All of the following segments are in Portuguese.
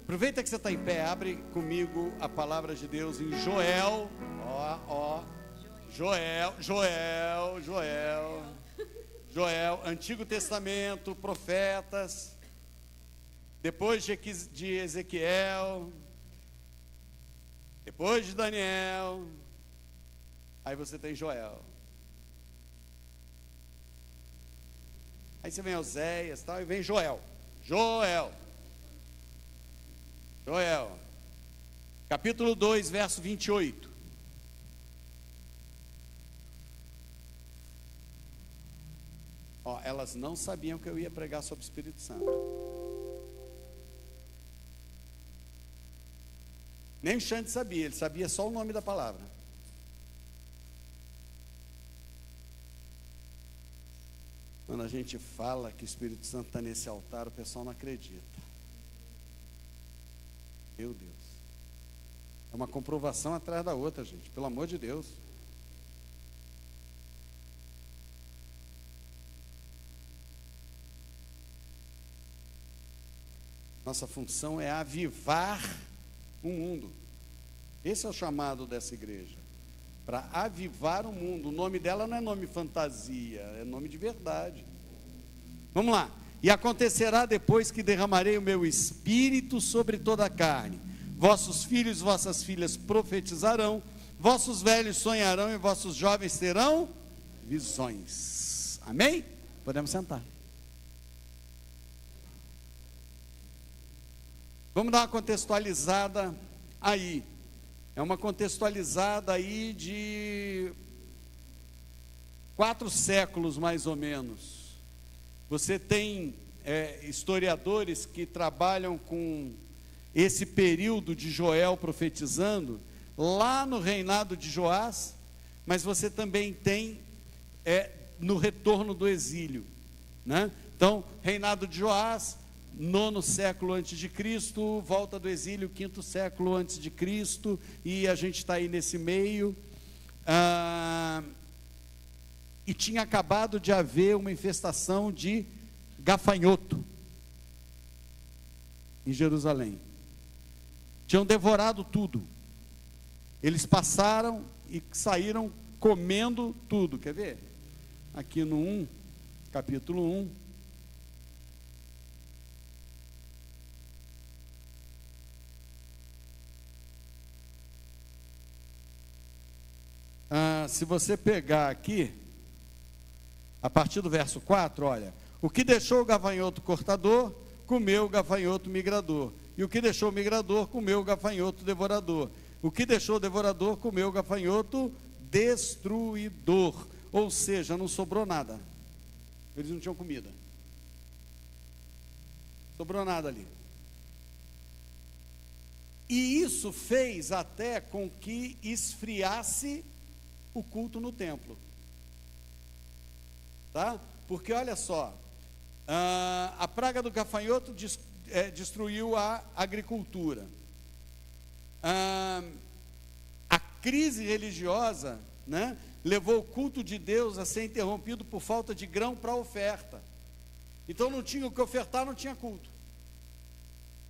Aproveita que você está em pé, abre comigo a palavra de Deus em Joel. Joel, Antigo Testamento, profetas. Depois de Ezequiel, depois de Daniel, aí você tem Joel. Aí você vem Oséias, tal, e vem Joel, capítulo 2, verso 28. Elas não sabiam que eu ia pregar sobre o Espírito Santo. Nem o Xande sabia, ele sabia só o nome da palavra. Quando a gente fala que o Espírito Santo está nesse altar, o pessoal não acredita. Meu Deus. É uma comprovação atrás da outra, gente, pelo amor de Deus. Nossa função é avivar o mundo. Esse é o chamado dessa igreja, para avivar o mundo. O nome dela não é nome fantasia, é nome de verdade. Vamos lá. E acontecerá depois que derramarei o meu espírito sobre toda a carne. Vossos filhos e vossas filhas profetizarão, vossos velhos sonharão e vossos jovens terão visões. Amém? Podemos sentar. Vamos dar uma contextualizada aí. É uma contextualizada aí de 4 séculos mais ou menos. Você tem historiadores que trabalham com esse período de Joel profetizando lá no reinado de Joás, mas você também tem no retorno do exílio, né? Então, reinado de Joás, 9º século antes de Cristo, volta do exílio, 5º século antes de Cristo, e a gente está aí nesse meio. E tinha acabado de haver uma infestação de gafanhoto em Jerusalém. Tinham devorado tudo. Eles passaram e saíram comendo tudo. Quer ver? Aqui no capítulo 1. Se você pegar aqui, a partir do verso 4, olha: o que deixou o gafanhoto cortador, comeu o gafanhoto migrador, e o que deixou o migrador, comeu o gafanhoto devorador, o que deixou o devorador, comeu o gafanhoto destruidor. Ou seja, não sobrou nada, eles não tinham comida, sobrou nada ali. E isso fez até com que esfriasse o culto no templo, tá? Porque olha só, a praga do gafanhoto destruiu a agricultura, a crise religiosa, né, levou o culto de Deus a ser interrompido por falta de grão para oferta. Então não tinha o que ofertar, não tinha culto,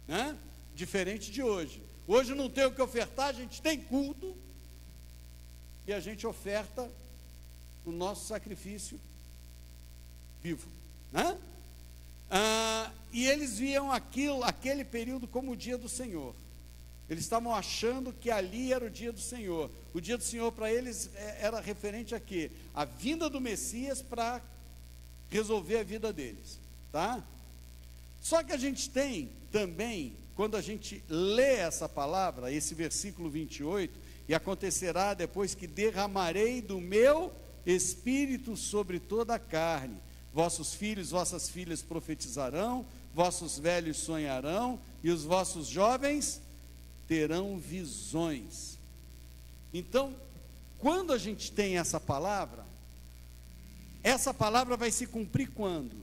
né? Diferente de hoje. Hoje não tem o que ofertar, a gente tem culto e a gente oferta o nosso sacrifício vivo, né? E eles viam aquele período como o dia do Senhor. Eles estavam achando que ali era o dia do Senhor. O dia do Senhor para eles era referente a quê? A vinda do Messias para resolver a vida deles, tá? Só que a gente tem também, quando a gente lê essa palavra, esse versículo 28, e acontecerá depois que derramarei do meu espírito sobre toda a carne, vossos filhos, vossas filhas profetizarão, vossos velhos sonharão, e os vossos jovens terão visões. Então, quando a gente tem essa palavra vai se cumprir quando?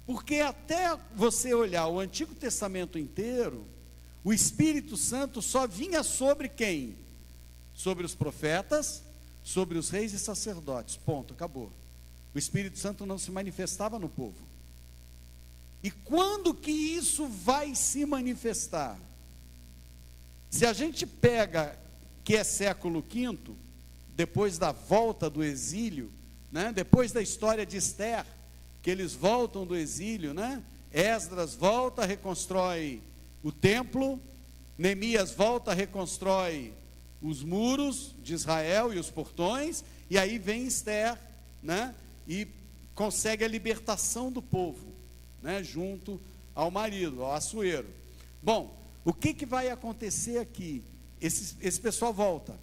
Porque até você olhar o Antigo Testamento inteiro, o Espírito Santo só vinha sobre quem? Sobre os profetas, sobre os reis e sacerdotes. Ponto, acabou. O Espírito Santo não se manifestava no povo. E quando que isso vai se manifestar? Se a gente pega que é século V, depois da volta do exílio, né? Depois da história de Esther, que eles voltam do exílio, né? Esdras volta, reconstrói o templo, Neemias volta, reconstrói os muros de Israel e os portões, e aí vem Esther, né? E consegue a libertação do povo, né? Junto ao marido, ao Assuero. Bom, o que vai acontecer aqui? Esse pessoal volta,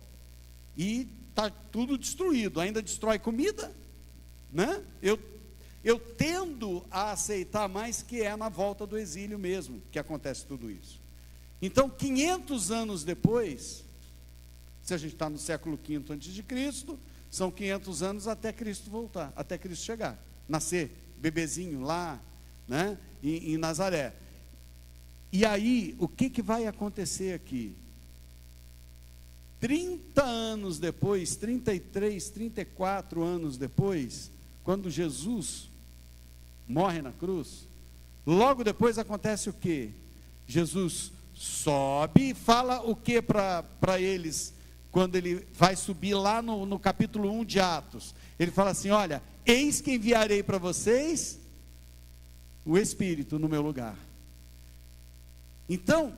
e está tudo destruído, ainda destrói comida, né? Eu tendo a aceitar mais que é na volta do exílio mesmo que acontece tudo isso. Então, 500 anos depois, se a gente está no século V a.C., são 500 anos até Cristo voltar, até Cristo chegar, nascer, bebezinho lá, né, em Nazaré. E aí, o que vai acontecer aqui? 30 anos depois, 33, 34 anos depois, quando Jesus morre na cruz, logo depois acontece o quê? Jesus sobe e fala o que para eles, quando ele vai subir lá no capítulo 1 de Atos? Ele fala assim: olha, eis que enviarei para vocês o Espírito no meu lugar. Então,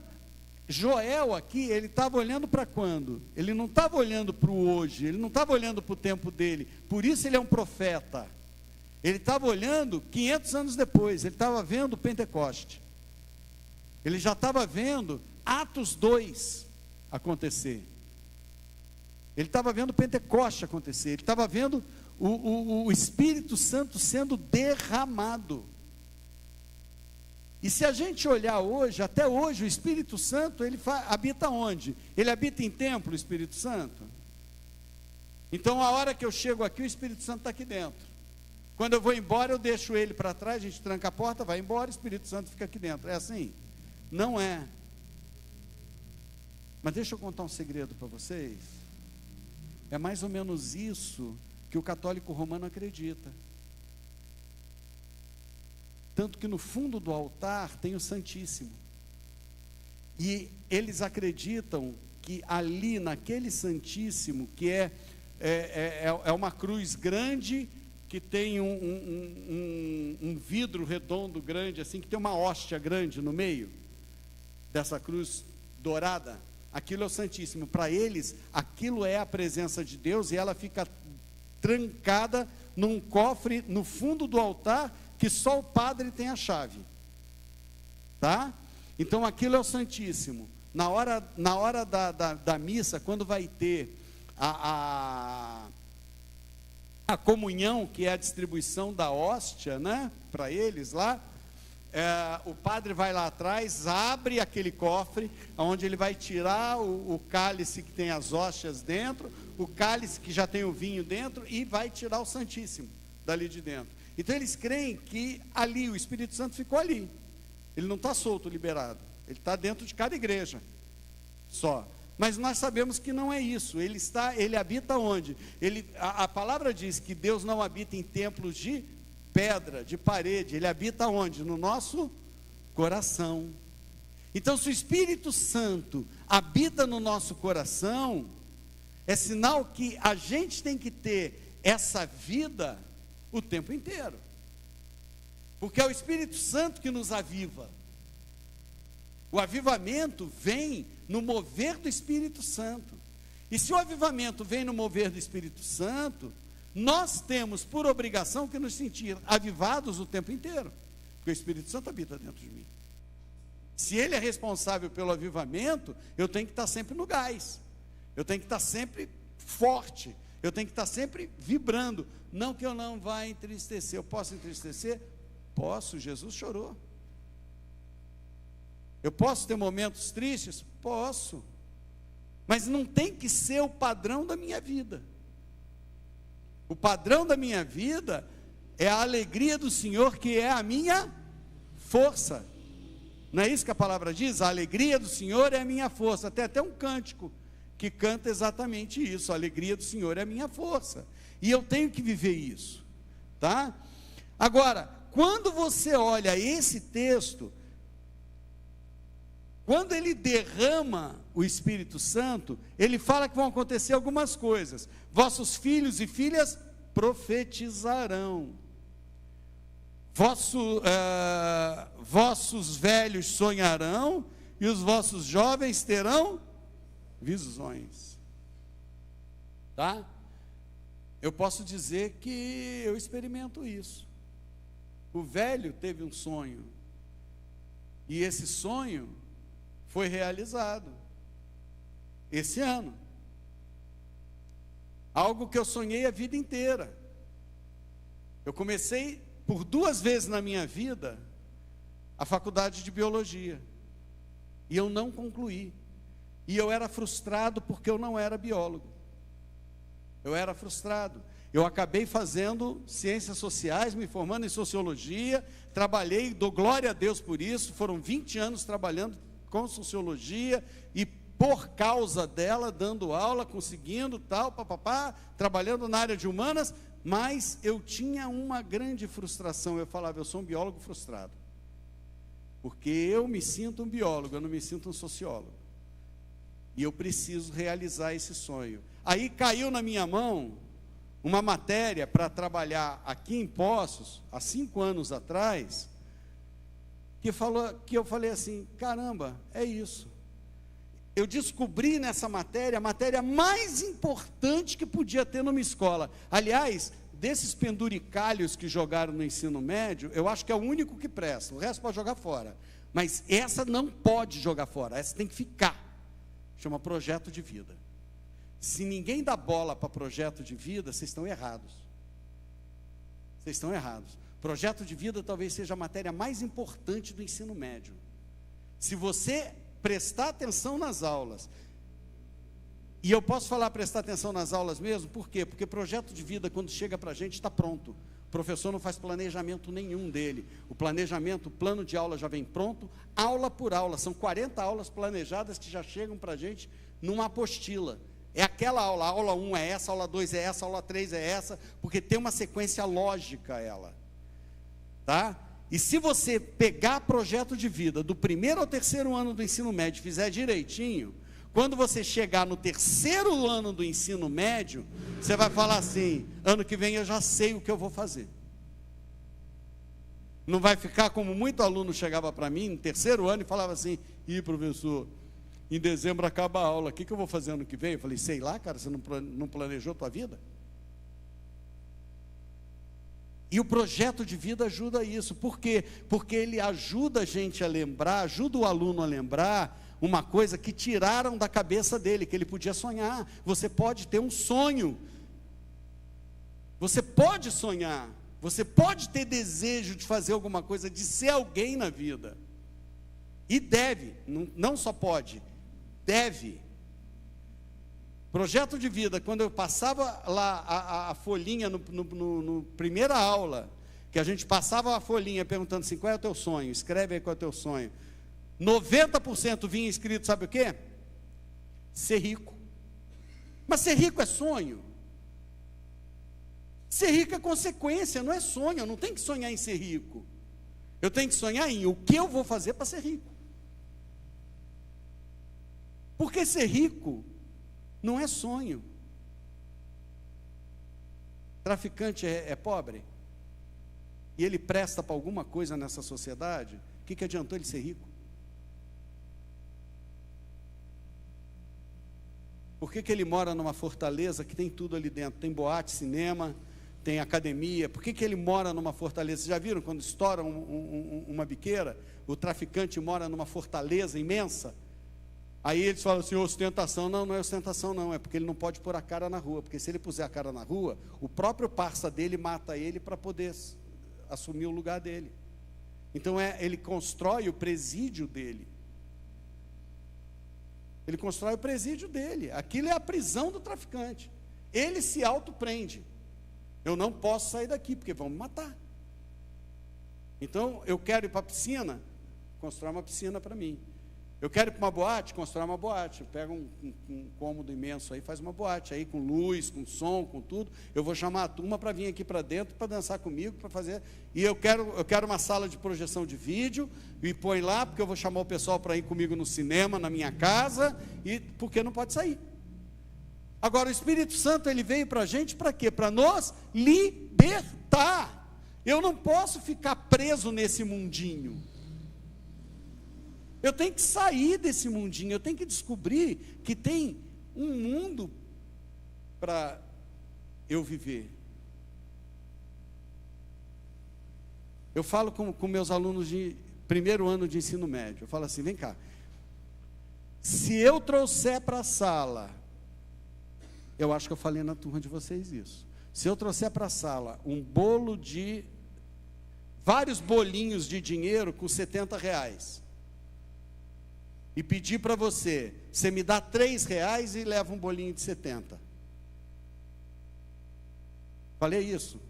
Joel aqui, ele estava olhando para quando? Ele não estava olhando para o hoje, ele não estava olhando para o tempo dele, por isso ele é um profeta. Ele estava olhando 500 anos depois, ele estava vendo Pentecoste, ele já estava vendo Atos 2 acontecer, ele estava vendo Pentecoste acontecer, ele estava vendo o Espírito Santo sendo derramado. E se a gente olhar hoje, até hoje, o Espírito Santo, ele habita onde? Ele habita em templo, o Espírito Santo? Então, a hora que eu chego aqui, o Espírito Santo está aqui dentro. Quando eu vou embora, eu deixo ele para trás, a gente tranca a porta, vai embora, o Espírito Santo fica aqui dentro. É assim? Não é. Mas deixa eu contar um segredo para vocês. É mais ou menos isso que o católico romano acredita. Tanto que no fundo do altar tem o Santíssimo. E eles acreditam que ali, naquele Santíssimo, que é uma cruz grande, que tem um vidro redondo grande, assim, que tem uma hóstia grande no meio dessa cruz dourada, aquilo é o Santíssimo. Para eles, aquilo é a presença de Deus, e ela fica trancada num cofre no fundo do altar, que só o padre tem a chave, tá? Então aquilo é o Santíssimo. Na hora da missa, quando vai ter a comunhão, que é a distribuição da hóstia, né, para eles lá, o padre vai lá atrás, abre aquele cofre, onde ele vai tirar o cálice que tem as hóstias dentro, o cálice que já tem o vinho dentro, e vai tirar o Santíssimo dali de dentro. Então eles creem que ali, o Espírito Santo ficou ali, ele não está solto, liberado, ele está dentro de cada igreja, só. Mas nós sabemos que não é isso. Ele habita onde? A palavra diz que Deus não habita em templos de pedra, de parede. Ele habita onde? No nosso coração. Então, se o Espírito Santo habita no nosso coração, é sinal que a gente tem que ter essa vida o tempo inteiro, porque é o Espírito Santo que nos aviva. O avivamento vem no mover do Espírito Santo. E se o avivamento vem no mover do Espírito Santo, nós temos por obrigação que nos sentir avivados o tempo inteiro, porque o Espírito Santo habita dentro de mim. Se ele é responsável pelo avivamento, eu tenho que estar sempre no gás, eu tenho que estar sempre forte, eu tenho que estar sempre vibrando. Não que eu não vá entristecer. Eu posso entristecer? Posso, Jesus chorou. Eu posso ter momentos tristes? Posso. Mas não tem que ser o padrão da minha vida. O padrão da minha vida é a alegria do Senhor, que é a minha força. Não é isso que a palavra diz? A alegria do Senhor é a minha força. Tem até um cântico que canta exatamente isso: a alegria do Senhor é a minha força. E eu tenho que viver isso, tá? Agora, quando você olha esse texto, quando ele derrama o Espírito Santo, ele fala que vão acontecer algumas coisas. Vossos filhos e filhas profetizarão. Vossos velhos sonharão e os vossos jovens terão visões. Tá? Eu posso dizer que eu experimento isso. O velho teve um sonho e esse sonho foi realizado esse ano. Algo que eu sonhei a vida inteira. Eu comecei por 2 vezes na minha vida a faculdade de biologia e eu não concluí. E eu era frustrado porque eu não era biólogo. Eu era frustrado. Eu acabei fazendo ciências sociais, me formando em sociologia, trabalhei, dou glória a Deus por isso, foram 20 anos trabalhando com sociologia e por causa dela, dando aula, conseguindo tal, papapá, trabalhando na área de humanas, mas eu tinha uma grande frustração. Eu falava, eu sou um biólogo frustrado, porque eu me sinto um biólogo, eu não me sinto um sociólogo, e eu preciso realizar esse sonho. Aí caiu na minha mão uma matéria para trabalhar aqui em Poços, há 5 anos atrás, que eu falei assim, caramba, é isso. Eu descobri nessa matéria, a matéria mais importante que podia ter numa escola. Aliás, desses penduricalhos que jogaram no ensino médio, eu acho que é o único que presta, o resto pode jogar fora. Mas essa não pode jogar fora, essa tem que ficar. Chama projeto de vida. Se ninguém dá bola para projeto de vida, vocês estão errados. Vocês estão errados. Projeto de vida talvez seja a matéria mais importante do ensino médio. Se você prestar atenção nas aulas, e eu posso falar prestar atenção nas aulas mesmo, por quê? Porque projeto de vida, quando chega para a gente, está pronto. O professor não faz planejamento nenhum dele. O planejamento, o plano de aula já vem pronto, aula por aula. São 40 aulas planejadas que já chegam para a gente numa apostila. É aquela aula, a aula 1 é essa, a aula 2 é essa, a aula 3 é essa, porque tem uma sequência lógica ela. Tá? E se você pegar projeto de vida do 1º ao 3º ano do ensino médio e fizer direitinho, quando você chegar no 3º ano do ensino médio, você vai falar assim, ano que vem eu já sei o que eu vou fazer. Não vai ficar como muito aluno chegava para mim no 3º ano e falava assim, professor, em dezembro acaba a aula, o que eu vou fazer ano que vem? Eu falei, sei lá, cara, você não planejou a tua vida? E o projeto de vida ajuda isso. Por quê? Porque ele ajuda a gente a lembrar, ajuda o aluno a lembrar uma coisa que tiraram da cabeça dele, que ele podia sonhar. Você pode ter um sonho. Você pode sonhar. Você pode ter desejo de fazer alguma coisa, de ser alguém na vida. E deve, não só pode, deve. Projeto de vida, quando eu passava lá a folhinha no primeira aula, que a gente passava a folhinha perguntando assim, qual é o teu sonho? Escreve aí qual é o teu sonho. 90% vinha escrito, sabe o quê? Ser rico. Mas ser rico é sonho? Ser rico é consequência, não é sonho. Eu não tenho que sonhar em ser rico. Eu tenho que sonhar em o que eu vou fazer para ser rico. Porque ser rico não é sonho. Traficante é pobre e ele presta para alguma coisa nessa sociedade, o que adiantou ele ser rico? Por que ele mora numa fortaleza que tem tudo ali dentro? Tem boate, cinema, tem academia. Por que ele mora numa fortaleza? Vocês já viram quando estoura uma biqueira? O traficante mora numa fortaleza imensa. Aí eles falam assim, ostentação. Não é ostentação não, é porque ele não pode pôr a cara na rua, porque se ele puser a cara na rua, o próprio parça dele mata ele para poder assumir o lugar dele. Então ele constrói o presídio dele. Ele constrói o presídio dele. Aquilo é a prisão do traficante. Ele se autoprende. Eu não posso sair daqui, porque vão me matar. Então, eu quero ir para a piscina, constrói uma piscina para mim. Eu quero ir para uma boate, constrói uma boate. Pega um cômodo imenso aí, faz uma boate aí, com luz, com som, com tudo. Eu vou chamar a turma para vir aqui para dentro, para dançar comigo, para fazer. E eu quero uma sala de projeção de vídeo, e põe lá, porque eu vou chamar o pessoal para ir comigo no cinema, na minha casa, e porque não pode sair. Agora, o Espírito Santo, ele veio para a gente para quê? Para nos libertar. Eu não posso ficar preso nesse mundinho. Eu tenho que sair desse mundinho, eu tenho que descobrir que tem um mundo para eu viver. Eu falo com meus alunos de primeiro ano de ensino médio, eu falo assim, vem cá, se eu trouxer para a sala, eu acho que eu falei na turma de vocês isso, se eu trouxer para a sala um bolo de, vários bolinhos de dinheiro com R$70, e pedir para você me dá R$3 e leva um bolinho de 70. Falei isso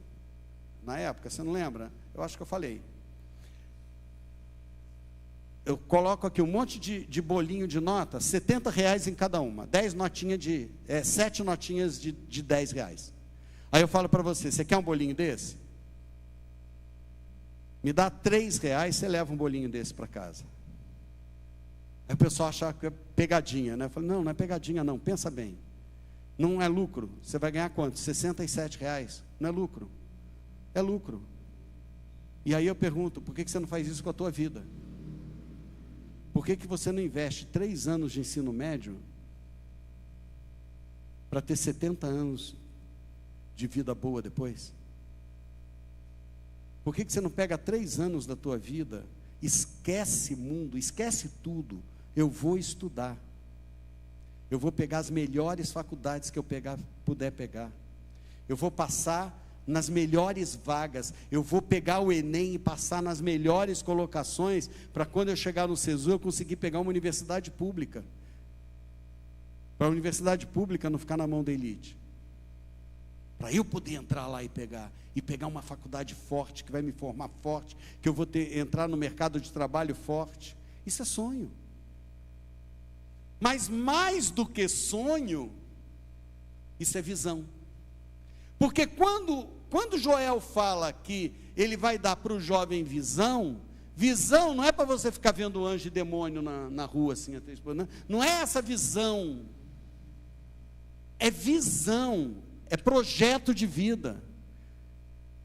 na época, você não lembra? Eu acho que eu falei. Eu coloco aqui um monte de bolinho de nota, R$70 em cada uma, 7 notinhas de R$10. Aí eu falo para você quer um bolinho desse? Me dá R$3, você leva um bolinho desse para casa. Aí o pessoal acha que é pegadinha, né? Eu falo, não é pegadinha não, pensa bem. Não é lucro, você vai ganhar quanto? R$67, não é lucro. É lucro. E aí eu pergunto, por que você não faz isso com a tua vida? Por que você não investe 3 anos de ensino médio para ter 70 anos de vida boa depois? Por que você não pega 3 anos da tua vida, esquece mundo, esquece tudo, eu vou estudar, eu vou pegar as melhores faculdades que eu puder pegar, eu vou passar nas melhores vagas, eu vou pegar o Enem e passar nas melhores colocações, para quando eu chegar no SESU, eu conseguir pegar uma universidade pública, para a universidade pública não ficar na mão da elite, para eu poder entrar lá e pegar uma faculdade forte, que vai me formar forte, que eu vou entrar no mercado de trabalho forte. Isso é sonho. Mas mais do que sonho, isso é visão. Porque quando Joel fala que ele vai dar para o jovem visão não é para você ficar vendo anjo e demônio na rua, assim, não é essa visão, é visão, é projeto de vida.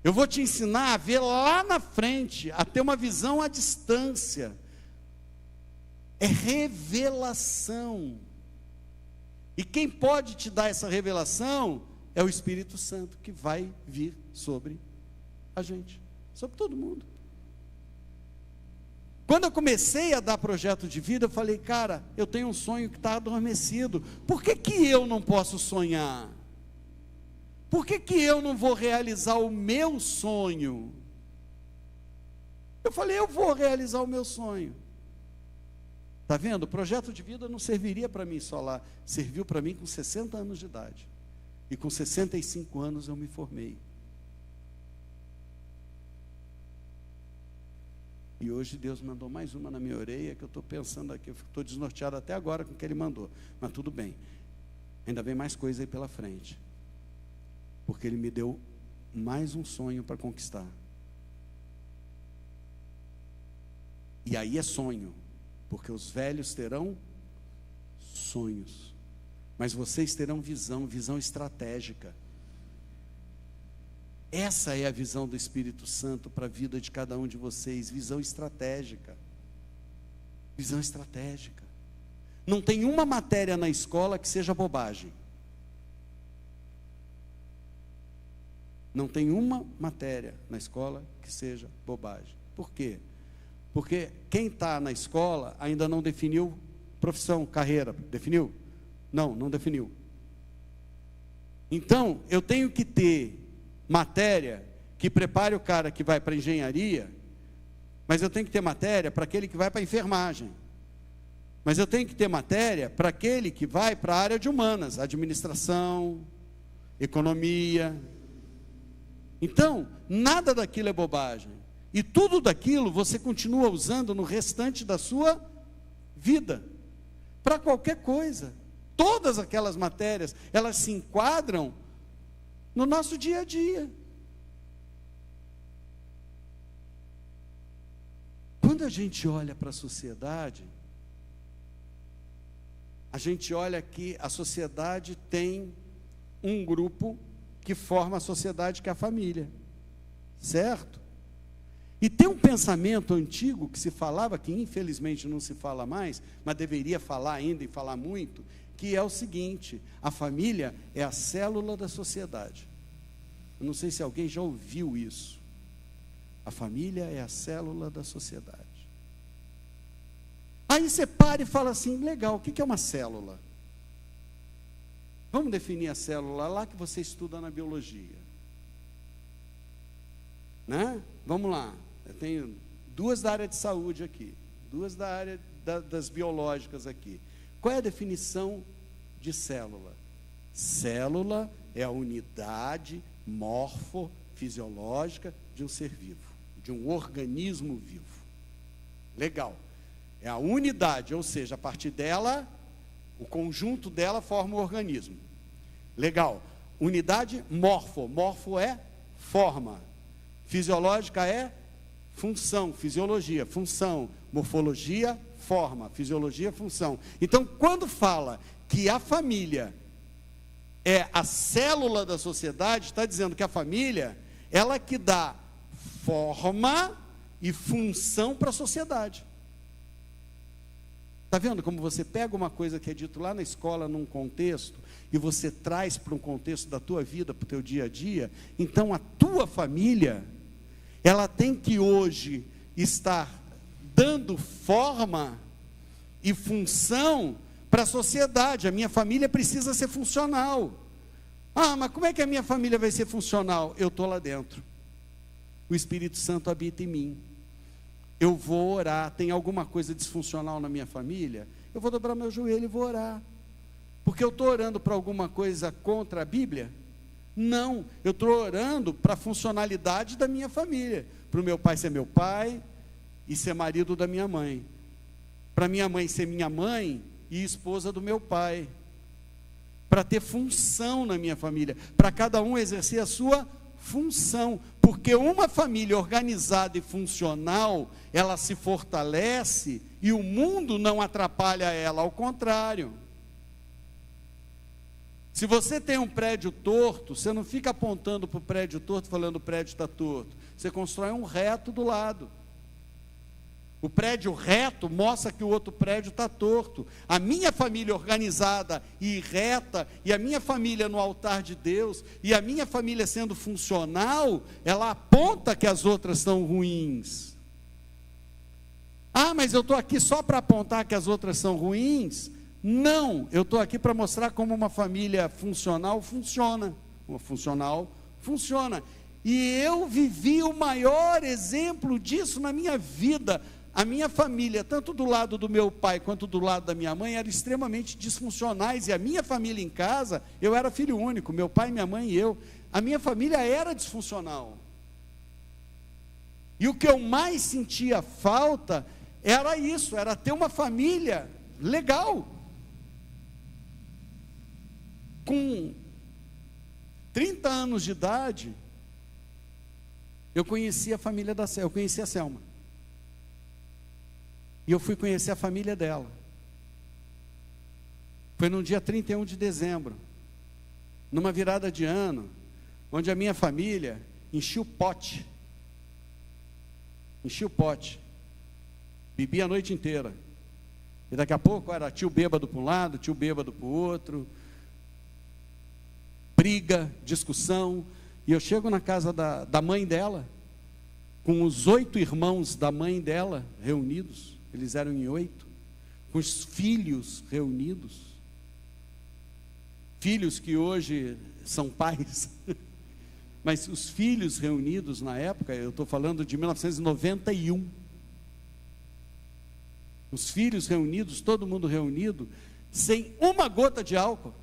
Eu vou te ensinar a ver lá na frente, a ter uma visão à distância. É revelação. E quem pode te dar essa revelação é o Espírito Santo, que vai vir sobre a gente, sobre todo mundo. Quando eu comecei a dar projeto de vida, eu falei, cara, eu tenho um sonho que está adormecido. Por que eu não posso sonhar? Por que eu não vou realizar o meu sonho? Eu falei, eu vou realizar o meu sonho. Está vendo? O projeto de vida não serviria para mim só lá, serviu para mim com 60 anos de idade. E com 65 anos eu me formei. E hoje Deus mandou mais uma na minha orelha, que eu estou pensando aqui, eu estou desnorteado até agora com o que Ele mandou. Mas tudo bem, ainda vem mais coisa aí pela frente. Porque Ele me deu mais um sonho para conquistar. E aí é sonho, porque os velhos terão sonhos, mas vocês terão visão estratégica. Essa é a visão do Espírito Santo para a vida de cada um de vocês, visão estratégica. Visão estratégica. Não tem uma matéria na escola que seja bobagem. Não tem uma matéria na escola que seja bobagem. Por quê? Porque quem está na escola ainda não definiu profissão, carreira. Definiu? Não definiu. Então, eu tenho que ter matéria que prepare o cara que vai para a engenharia, mas eu tenho que ter matéria para aquele que vai para a enfermagem. Mas eu tenho que ter matéria para aquele que vai para a área de humanas, administração, economia. Então, nada daquilo é bobagem. E tudo daquilo você continua usando no restante da sua vida, para qualquer coisa. Todas aquelas matérias, elas se enquadram no nosso dia a dia. Quando a gente olha para a sociedade, a gente olha que a sociedade tem um grupo que forma a sociedade, que é a família, certo? E tem um pensamento antigo que se falava, que infelizmente não se fala mais, mas deveria falar ainda e falar muito, que é o seguinte: a família é a célula da sociedade. Eu não sei se alguém já ouviu isso. A família é a célula da sociedade. Aí você para e fala assim: legal, o que é uma célula? Vamos definir a célula lá que você estuda na biologia, né? Vamos lá, eu tenho duas da área de saúde aqui, duas da área das biológicas aqui. Qual é a definição de célula? Célula é a unidade morfofisiológica de um ser vivo, de um organismo vivo. Legal. É a unidade, ou seja, a partir dela, o conjunto dela forma o organismo. Legal. Unidade morfo. Morfo é forma. Fisiológica é função, fisiologia, função. Morfologia, forma. Fisiologia, função. Então, quando fala que a família é a célula da sociedade, está dizendo que a família, ela que dá forma e função para a sociedade. Está vendo como você pega uma coisa que é dito lá na escola num contexto e você traz para um contexto da tua vida, para o teu dia a dia? Então a tua família, ela tem que hoje estar dando forma e função para a sociedade. A minha família precisa ser funcional. Ah, mas como é que a minha família vai ser funcional? Eu estou lá dentro. O Espírito Santo habita em mim. Eu vou orar. Tem alguma coisa disfuncional na minha família? Eu vou dobrar meu joelho e vou orar. Porque eu estou orando para alguma coisa contra a Bíblia? Não, eu estou orando para a funcionalidade da minha família. Para o meu pai ser meu pai e ser marido da minha mãe. Para minha mãe ser minha mãe e esposa do meu pai. Para ter função na minha família. Para cada um exercer a sua função. Porque uma família organizada e funcional, ela se fortalece e o mundo não atrapalha ela, ao contrário. Se você tem um prédio torto, você não fica apontando para o prédio torto, falando o prédio está torto. Você constrói um reto do lado. O prédio reto mostra que o outro prédio está torto. A minha família organizada e reta, e a minha família no altar de Deus, e a minha família sendo funcional, ela aponta que as outras são ruins. Ah, mas eu estou aqui só para apontar que as outras são ruins? Não, eu estou aqui para mostrar como uma família funcional funciona. Uma funcional funciona. E eu vivi o maior exemplo disso na minha vida. A minha família, tanto do lado do meu pai quanto do lado da minha mãe, eram extremamente disfuncionais. E a minha família em casa, eu era filho único, meu pai, minha mãe e eu. A minha família era disfuncional. E o que eu mais sentia falta era isso, era ter uma família legal. Com 30 anos de idade, eu conheci a família da Selma, eu conheci a Selma. E eu fui conhecer a família dela. Foi no dia 31 de dezembro, numa virada de ano, onde a minha família enchia o pote. Enchia o pote. Bebia a noite inteira. E daqui a pouco era tio bêbado para um lado, tio bêbado para o outro. Briga, discussão. E eu chego na casa da mãe dela, com os 8 irmãos da mãe dela reunidos. Eles eram em 8, com os filhos reunidos, filhos que hoje são pais, mas os filhos reunidos na época, eu estou falando de 1991, os filhos reunidos, todo mundo reunido, sem uma gota de álcool,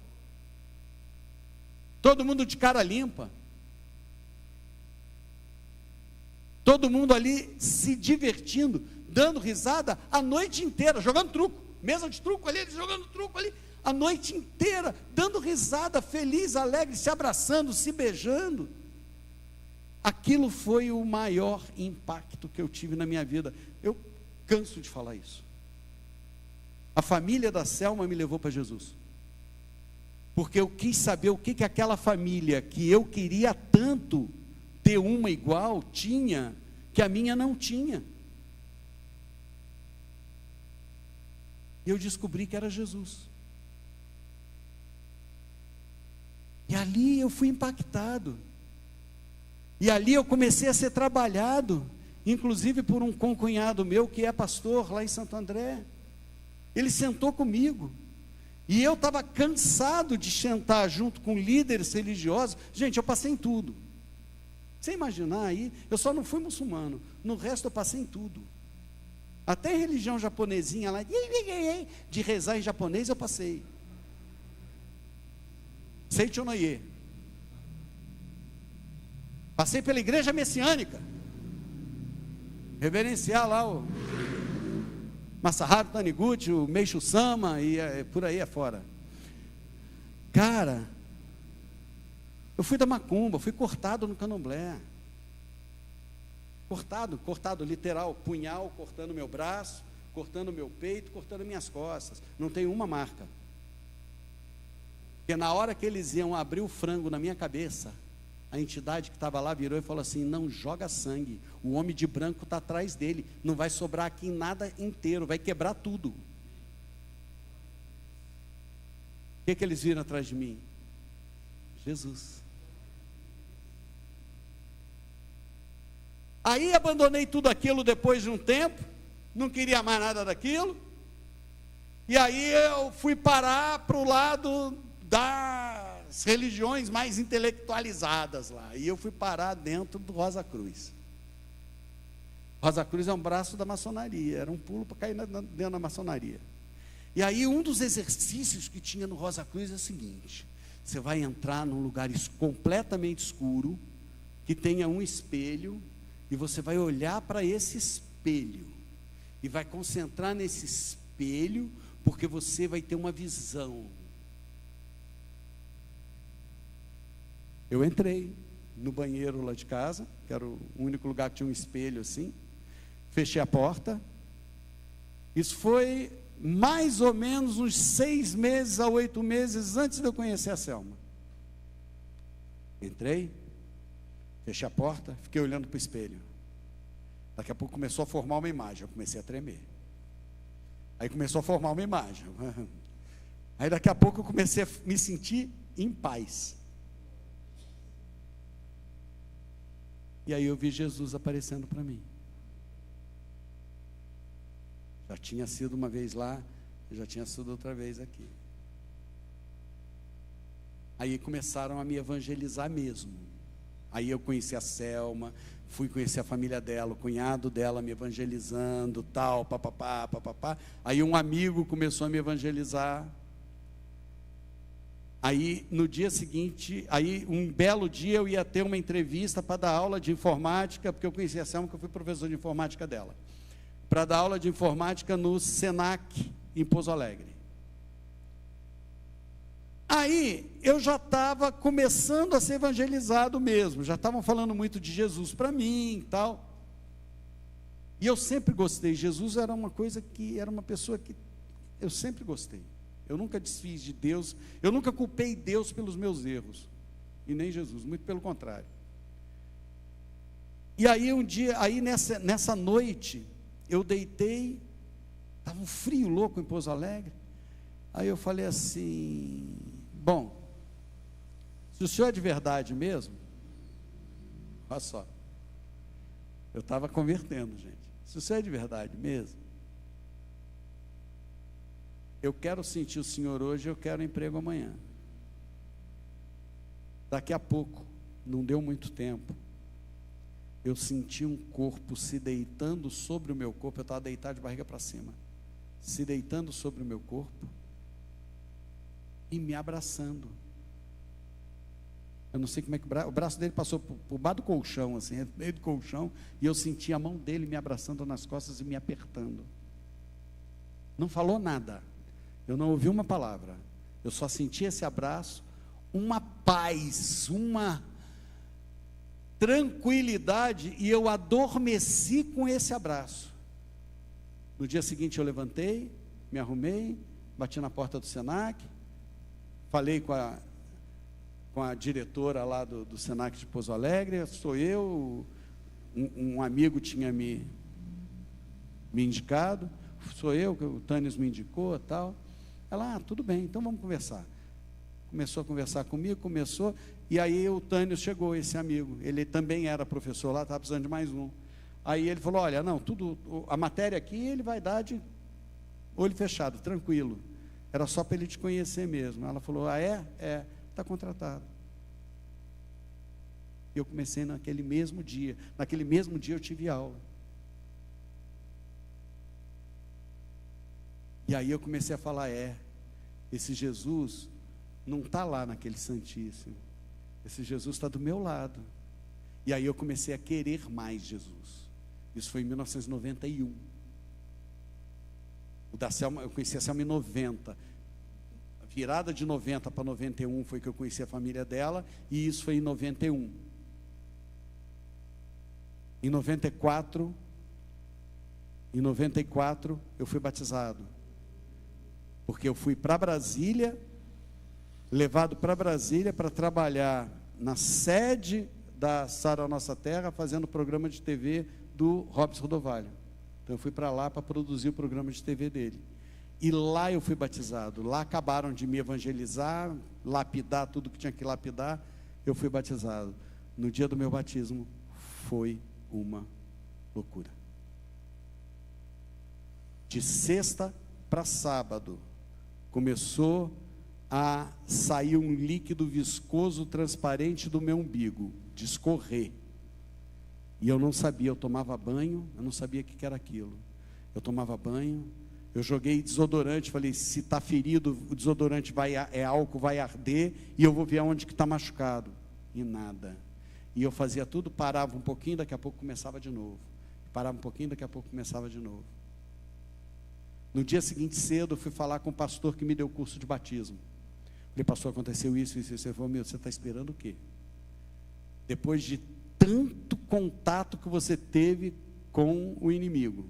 todo mundo de cara limpa, todo mundo ali se divertindo, dando risada a noite inteira, jogando truco. mesa de truco ali, eles jogando truco ali, a noite inteira, dando risada, feliz, alegre, se abraçando, se beijando. Aquilo foi o maior impacto que eu tive na minha vida. Eu canso de falar isso. A família da Selma me levou para Jesus, porque eu quis saber o que aquela família, que eu queria tanto ter uma igual, tinha, que a minha não tinha. E eu descobri que era Jesus. E ali eu fui impactado. E ali eu comecei a ser trabalhado, inclusive por um concunhado meu, que é pastor lá em Santo André. Ele sentou comigo. E eu estava cansado de sentar junto com líderes religiosos. Gente, eu passei em tudo. Você imaginar aí, eu só não fui muçulmano. No resto eu passei em tudo. Até religião japonesinha lá, de rezar em japonês eu passei. Seichonoye. Passei pela igreja messiânica. Reverenciar lá o Masaharu Taniguchi, o Meishu Sama e por aí afora. Cara, eu fui da macumba, fui cortado no candomblé. Cortado literal, punhal cortando meu braço, cortando meu peito, cortando minhas costas. Não tem uma marca. Porque na hora que eles iam abrir o frango na minha cabeça, a entidade que estava lá virou e falou assim: não joga sangue, o homem de branco está atrás dele, não vai sobrar aqui nada inteiro, vai quebrar tudo. O que eles viram atrás de mim? Jesus. Aí abandonei tudo aquilo depois de um tempo, não queria mais nada daquilo, e aí eu fui parar para o lado das religiões mais intelectualizadas lá, e eu fui parar dentro do Rosa Cruz. Rosa Cruz é um braço da maçonaria, era um pulo para cair dentro da maçonaria. E aí um dos exercícios que tinha no Rosa Cruz é o seguinte: você vai entrar num lugar completamente escuro, que tenha um espelho, e você vai olhar para esse espelho, e vai concentrar nesse espelho, porque você vai ter uma visão. Eu entrei no banheiro lá de casa, que era o único lugar que tinha um espelho assim, fechei a porta. Isso foi mais ou menos uns 6 meses a 8 meses antes de eu conhecer a Selma. Entrei, fechei a porta, fiquei olhando para o espelho. Daqui a pouco começou a formar uma imagem, eu comecei a tremer. Aí começou a formar uma imagem. Aí daqui a pouco eu comecei a me sentir em paz. E aí eu vi Jesus aparecendo para mim. Já tinha sido uma vez lá, já tinha sido outra vez aqui. Aí começaram a me evangelizar mesmo. Aí eu conheci a Selma, fui conhecer a família dela, o cunhado dela me evangelizando, tal, papapá, papapá. Aí um amigo começou a me evangelizar. Aí no dia seguinte, aí um belo dia eu ia ter uma entrevista para dar aula de informática, porque eu conheci a Selma, que eu fui professor de informática dela, para dar aula de informática no Senac, em Pouso Alegre. Aí eu já estava começando a ser evangelizado mesmo, já estavam falando muito de Jesus para mim e tal. E eu sempre gostei. Jesus era uma coisa que, era uma pessoa que eu sempre gostei. Eu nunca desfiz de Deus, eu nunca culpei Deus pelos meus erros, e nem Jesus, muito pelo contrário. E aí um dia, aí nessa noite, eu deitei, estava um frio louco em Pouso Alegre. Aí eu falei assim: bom, se o senhor é de verdade mesmo, olha só, eu estava convertendo, gente. Se o senhor é de verdade mesmo, eu quero sentir o senhor hoje, eu quero emprego amanhã. Daqui a pouco, não deu muito tempo, eu senti um corpo se deitando sobre o meu corpo. Eu estava deitado de barriga para cima, se deitando sobre o meu corpo e me abraçando. Eu não sei como é que o braço dele passou por baixo do colchão, assim, no meio do colchão, e eu senti a mão dele me abraçando nas costas e me apertando. Não falou nada. Eu não ouvi uma palavra. Eu só senti esse abraço, uma paz, uma tranquilidade, e eu adormeci com esse abraço. No dia seguinte eu levantei, me arrumei, bati na porta do Senac, falei com a diretora lá do Senac de Pouso Alegre. Sou eu, um amigo tinha me indicado, sou eu, que o Tânis me indicou, tal. Ela, tudo bem, então vamos conversar. Começou a conversar comigo, e aí o Tânis chegou, esse amigo, ele também era professor lá, estava precisando de mais um. Aí ele falou, olha, não, a matéria aqui ele vai dar de olho fechado, tranquilo, era só para ele te conhecer mesmo. Ela falou, está contratado. E eu comecei naquele mesmo dia eu tive aula. E aí eu comecei a falar, esse Jesus não está lá naquele Santíssimo, esse Jesus está do meu lado. E aí eu comecei a querer mais Jesus. Isso foi em 1991. O da Selma, eu conheci a Selma em 90. A virada de 90 para 91 foi que eu conheci a família dela, e isso foi em 91. Em 94 eu fui batizado. Porque eu fui para Brasília, levado para Brasília para trabalhar na sede da Sara Nossa Terra, fazendo o programa de TV do Robson Rodovalho. Então eu fui para lá para produzir o programa de TV dele. E lá eu fui batizado. Lá acabaram de me evangelizar, lapidar tudo que tinha que lapidar. Eu fui batizado. No dia do meu batismo foi uma loucura. De sexta para sábado começou a sair um líquido viscoso transparente do meu umbigo, de escorrer. E eu não sabia, eu tomava banho, eu não sabia o que era aquilo. Eu tomava banho, eu joguei desodorante, falei, se está ferido, o desodorante é álcool, vai arder, e eu vou ver onde que está machucado. E nada. E eu fazia tudo, parava um pouquinho, daqui a pouco começava de novo. Parava um pouquinho, daqui a pouco começava de novo. No dia seguinte cedo, eu fui falar com o pastor que me deu o curso de batismo. Falei, pastor, aconteceu isso. Ele falou, você está esperando o quê? Depois de tanto contato que você teve com o inimigo,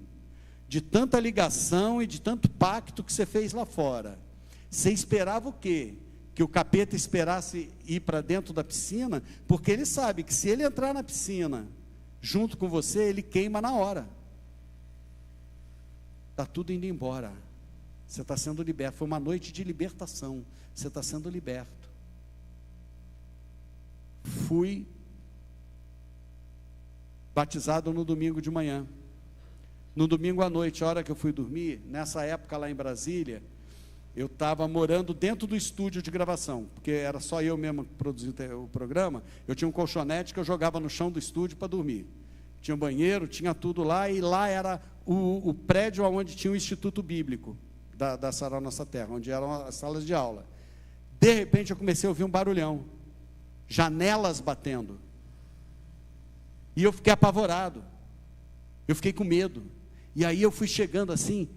de tanta ligação e de tanto pacto que você fez lá fora, você esperava o quê? Que o capeta esperasse ir para dentro da piscina? Porque ele sabe que se ele entrar na piscina junto com você, ele queima na hora. Está tudo indo embora. Você está sendo liberto. Foi uma noite de libertação. Você está sendo liberto. Fui batizado no domingo de manhã. No domingo à noite, a hora que eu fui dormir, nessa época lá em Brasília, eu estava morando dentro do estúdio de gravação, porque era só eu mesmo que produzia o programa. Eu tinha um colchonete que eu jogava no chão do estúdio para dormir. Tinha um banheiro, tinha tudo lá, e lá era o prédio onde tinha o Instituto Bíblico da Sara Nossa Terra, onde eram as salas de aula. De repente eu comecei a ouvir um barulhão, janelas batendo, e eu fiquei apavorado, eu fiquei com medo. E aí eu fui chegando assim,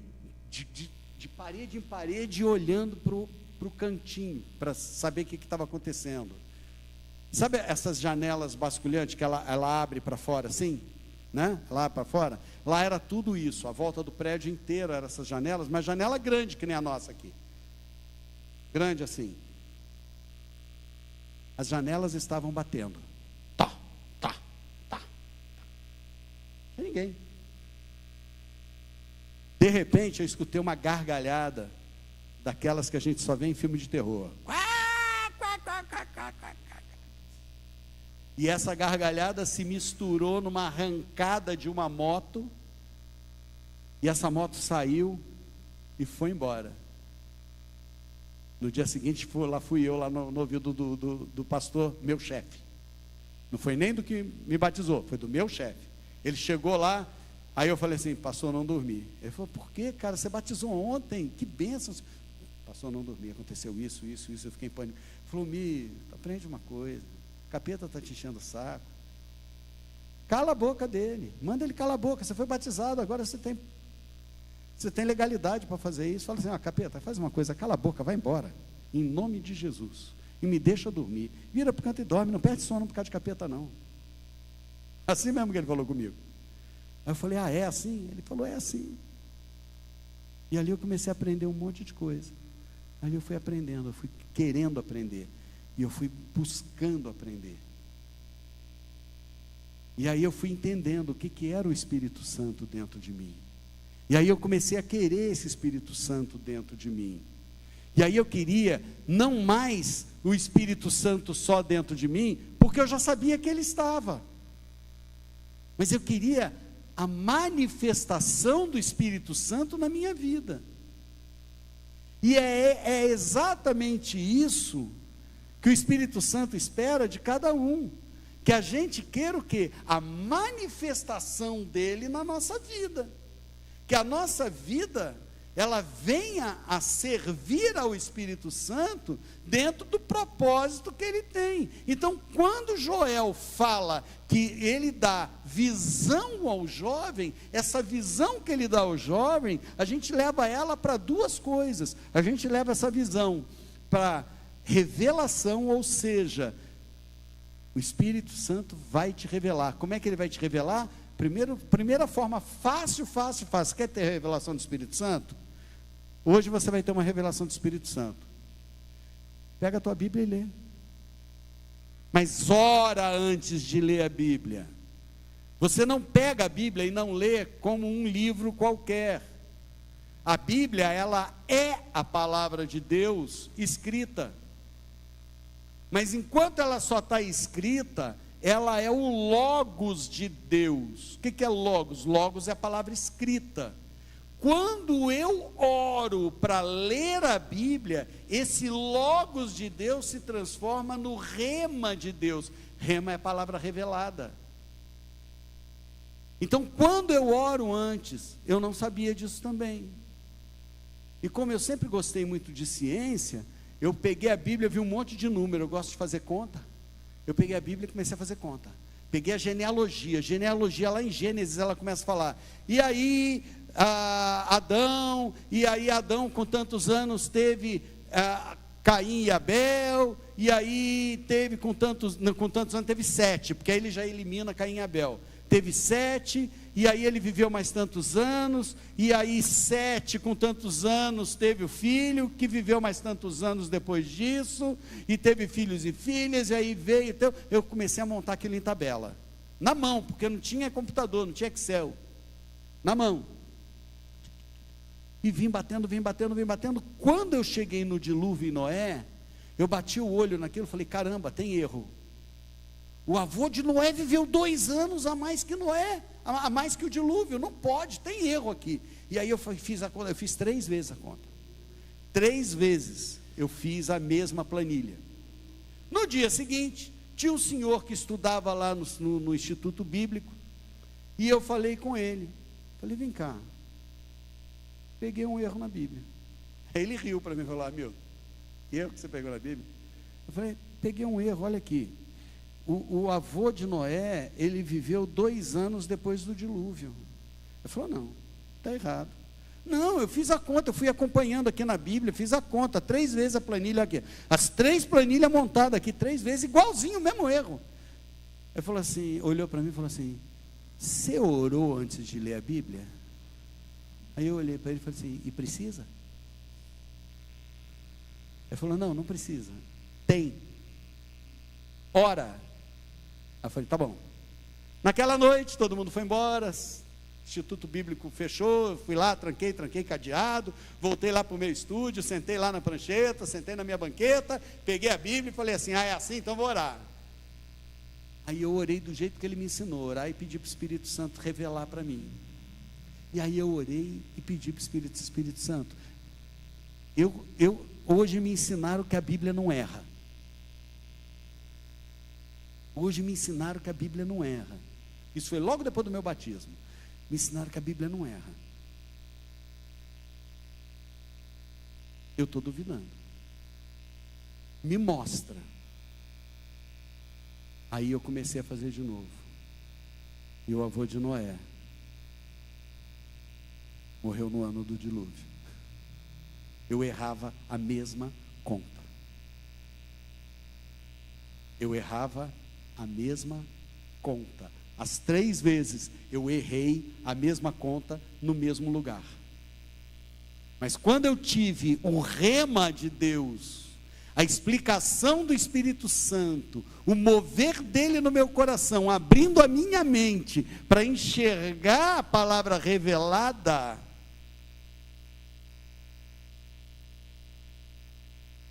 de parede em parede, olhando para o cantinho, para saber o que estava acontecendo. Sabe essas janelas basculhantes que ela abre para fora assim? Né? Lá para fora? Lá era tudo isso, a volta do prédio inteiro eram essas janelas, mas janela grande que nem a nossa aqui. Grande assim. As janelas estavam batendo. Tá. Não tinha ninguém. De repente eu escutei uma gargalhada, daquelas que a gente só vê em filme de terror. E essa gargalhada se misturou numa arrancada de uma moto, e essa moto saiu e foi embora. No dia seguinte fui eu lá no ouvido do pastor, meu chefe. Não foi nem do que me batizou, foi do meu chefe. Ele chegou lá, aí eu falei assim, pastor, não dormi. Ele falou, por quê, cara? Você batizou ontem, que bênção. Pastor, não dormi, aconteceu isso, eu fiquei em pânico. Ele falou, aprende uma coisa, o capeta está te enchendo o saco. Cala a boca dele, manda ele calar a boca, você foi batizado, agora você Você tem legalidade para fazer isso. Fala assim, capeta, faz uma coisa, cala a boca, vai embora, em nome de Jesus, e me deixa dormir. Vira para o canto e dorme, não perde sono por causa de capeta não. Assim mesmo que ele falou comigo. Aí eu falei, é assim? Ele falou, é assim. E ali eu comecei a aprender um monte de coisa. Ali eu fui aprendendo, eu fui querendo aprender, e eu fui buscando aprender. E aí eu fui entendendo o que era o Espírito Santo dentro de mim. E aí eu comecei a querer esse Espírito Santo dentro de mim. E aí eu queria não mais o Espírito Santo só dentro de mim, porque eu já sabia que ele estava. Mas eu queria a manifestação do Espírito Santo na minha vida. E é exatamente isso que o Espírito Santo espera de cada um. Que a gente queira o quê? A manifestação dele na nossa vida. Que a nossa vida, ela venha a servir ao Espírito Santo dentro do propósito que ele tem. Então, quando Joel fala que ele dá visão ao jovem, essa visão que ele dá ao jovem, a gente leva ela para duas coisas. A gente leva essa visão para revelação, ou seja, o Espírito Santo vai te revelar. Como é que ele vai te revelar? Primeira forma fácil. Quer ter revelação do Espírito Santo? Hoje você vai ter uma revelação do Espírito Santo. Pega a tua Bíblia e lê. Mas ora antes de ler a Bíblia. Você não pega a Bíblia e não lê como um livro qualquer. A Bíblia, ela é a palavra de Deus escrita. Mas enquanto ela só está escrita, ela é o Logos de Deus. O que é Logos? Logos é a palavra escrita. Quando eu oro para ler a Bíblia, esse Logos de Deus se transforma no Rema de Deus. Rema é a palavra revelada. Então, quando eu oro antes, eu não sabia disso também. E como eu sempre gostei muito de ciência, eu peguei a Bíblia, vi um monte de número, eu gosto de fazer conta. Eu peguei a Bíblia e comecei a fazer conta. Peguei a genealogia lá em Gênesis, ela começa a falar, e aí Adão com tantos anos teve Caim e Abel, e aí teve com tantos anos, teve 7, porque aí ele já elimina Caim e Abel. Teve 7, e aí ele viveu mais tantos anos, e aí 7 com tantos anos teve o filho, que viveu mais tantos anos depois disso, e teve filhos e filhas, e aí veio, então, eu comecei a montar aquilo em tabela, na mão, porque não tinha computador, não tinha Excel, na mão, e vim batendo, quando eu cheguei no dilúvio em Noé, eu bati o olho naquilo, falei, caramba, tem erro. O avô de Noé viveu 2 anos a mais que Noé, a mais que o dilúvio, não pode, tem erro aqui. E aí eu fiz a conta, eu fiz 3 vezes a conta. 3 vezes eu fiz a mesma planilha. No dia seguinte, tinha um senhor que estudava lá no Instituto Bíblico, e eu falei com ele, falei, vem cá, peguei um erro na Bíblia. Aí ele riu para mim e falou, meu, que erro que você pegou na Bíblia? Eu falei, peguei um erro, olha aqui. O avô de Noé, ele viveu 2 anos depois do dilúvio. Ele falou, não, está errado. Não, eu fiz a conta, eu fui acompanhando aqui na Bíblia, fiz a conta, 3 vezes a planilha aqui. As 3 planilhas montadas aqui, 3 vezes, igualzinho, o mesmo erro. Ele falou assim, olhou para mim e falou assim, você orou antes de ler a Bíblia? Aí eu olhei para ele e falei assim, e precisa? Ele falou, não precisa. Tem. Ora. Aí eu falei, tá bom. Naquela noite, todo mundo foi embora, Instituto Bíblico fechou, fui lá, tranquei cadeado, voltei lá para o meu estúdio, sentei lá na prancheta, sentei na minha banqueta, peguei a Bíblia e falei assim, é assim, então vou orar. Aí eu orei do jeito que ele me ensinou, orar e pedi para o Espírito Santo revelar para mim. E aí eu orei e pedi para o Espírito Santo. Hoje me ensinaram que a Bíblia não erra. Hoje me ensinaram que a Bíblia não erra. Isso foi logo depois do meu batismo. Me ensinaram que a Bíblia não erra. Eu estou duvidando. Me mostra. Aí eu comecei a fazer de novo. E o avô de Noé. morreu no ano do dilúvio. Eu errava a mesma conta. Eu errava a mesma conta. As 3 vezes eu errei a mesma conta no mesmo lugar. Mas quando eu tive o rema de Deus, a explicação do Espírito Santo, o mover dele no meu coração, abrindo a minha mente para enxergar a palavra revelada,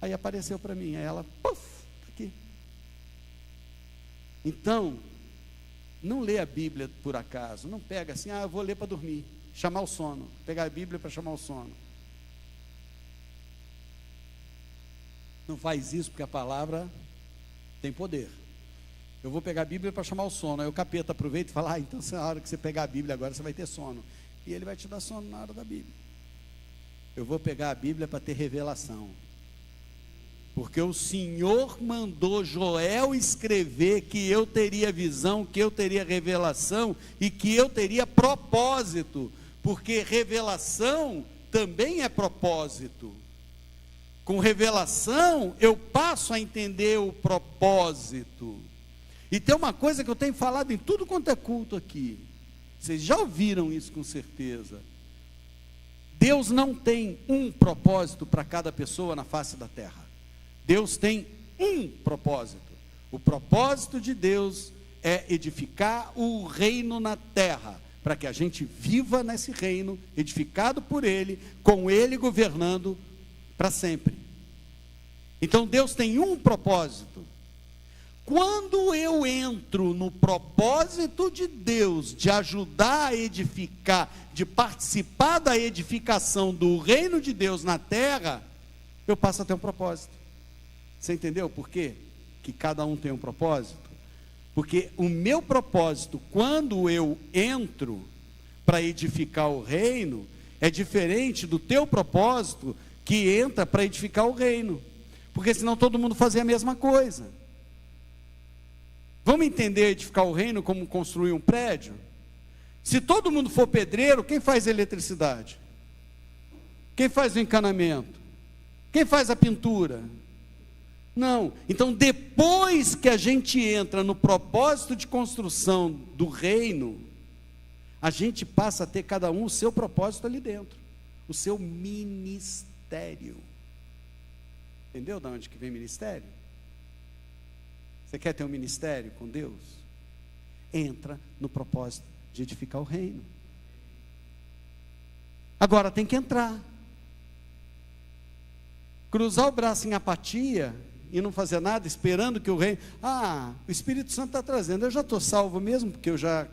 aí apareceu para mim, aí ela, puf, tá aqui. Então, não lê a Bíblia por acaso, não pega assim, eu vou ler para dormir, chamar o sono, pegar a Bíblia para chamar o sono. Não faz isso porque a palavra tem poder. Eu vou pegar a Bíblia para chamar o sono, aí o capeta aproveita e fala, então na hora que você pegar a Bíblia agora você vai ter sono, e ele vai te dar sono na hora da Bíblia. Eu vou pegar a Bíblia para ter revelação, porque o Senhor mandou Joel escrever que eu teria visão, que eu teria revelação e que eu teria propósito, porque revelação também é propósito. Com revelação eu passo a entender o propósito. E tem uma coisa que eu tenho falado em tudo quanto é culto aqui, vocês já ouviram isso com certeza. Deus não tem um propósito para cada pessoa na face da terra. Deus tem um propósito. O propósito de Deus é edificar o reino na terra, para que a gente viva nesse reino, edificado por Ele, com Ele governando para sempre. Então Deus tem um propósito. Quando eu entro no propósito de Deus, de ajudar a edificar, de participar da edificação do reino de Deus na terra, eu passo a ter um propósito. Você entendeu por quê? Que cada um tem um propósito? Porque o meu propósito, quando eu entro para edificar o reino, é diferente do teu propósito que entra para edificar o reino. Porque senão todo mundo fazia a mesma coisa. Vamos entender edificar o reino como construir um prédio? Se todo mundo for pedreiro, quem faz a eletricidade? Quem faz o encanamento? Quem faz a pintura? Não. Então, depois que a gente entra no propósito de construção do reino, a gente passa a ter cada um o seu propósito ali dentro, o seu ministério. Entendeu de onde que vem ministério? Você quer ter um ministério com Deus? Entra no propósito de edificar o reino. Agora tem que entrar. Cruzar o braço em apatia e não fazer nada, esperando que o reino... o Espírito Santo está trazendo, eu já estou salvo mesmo, porque eu já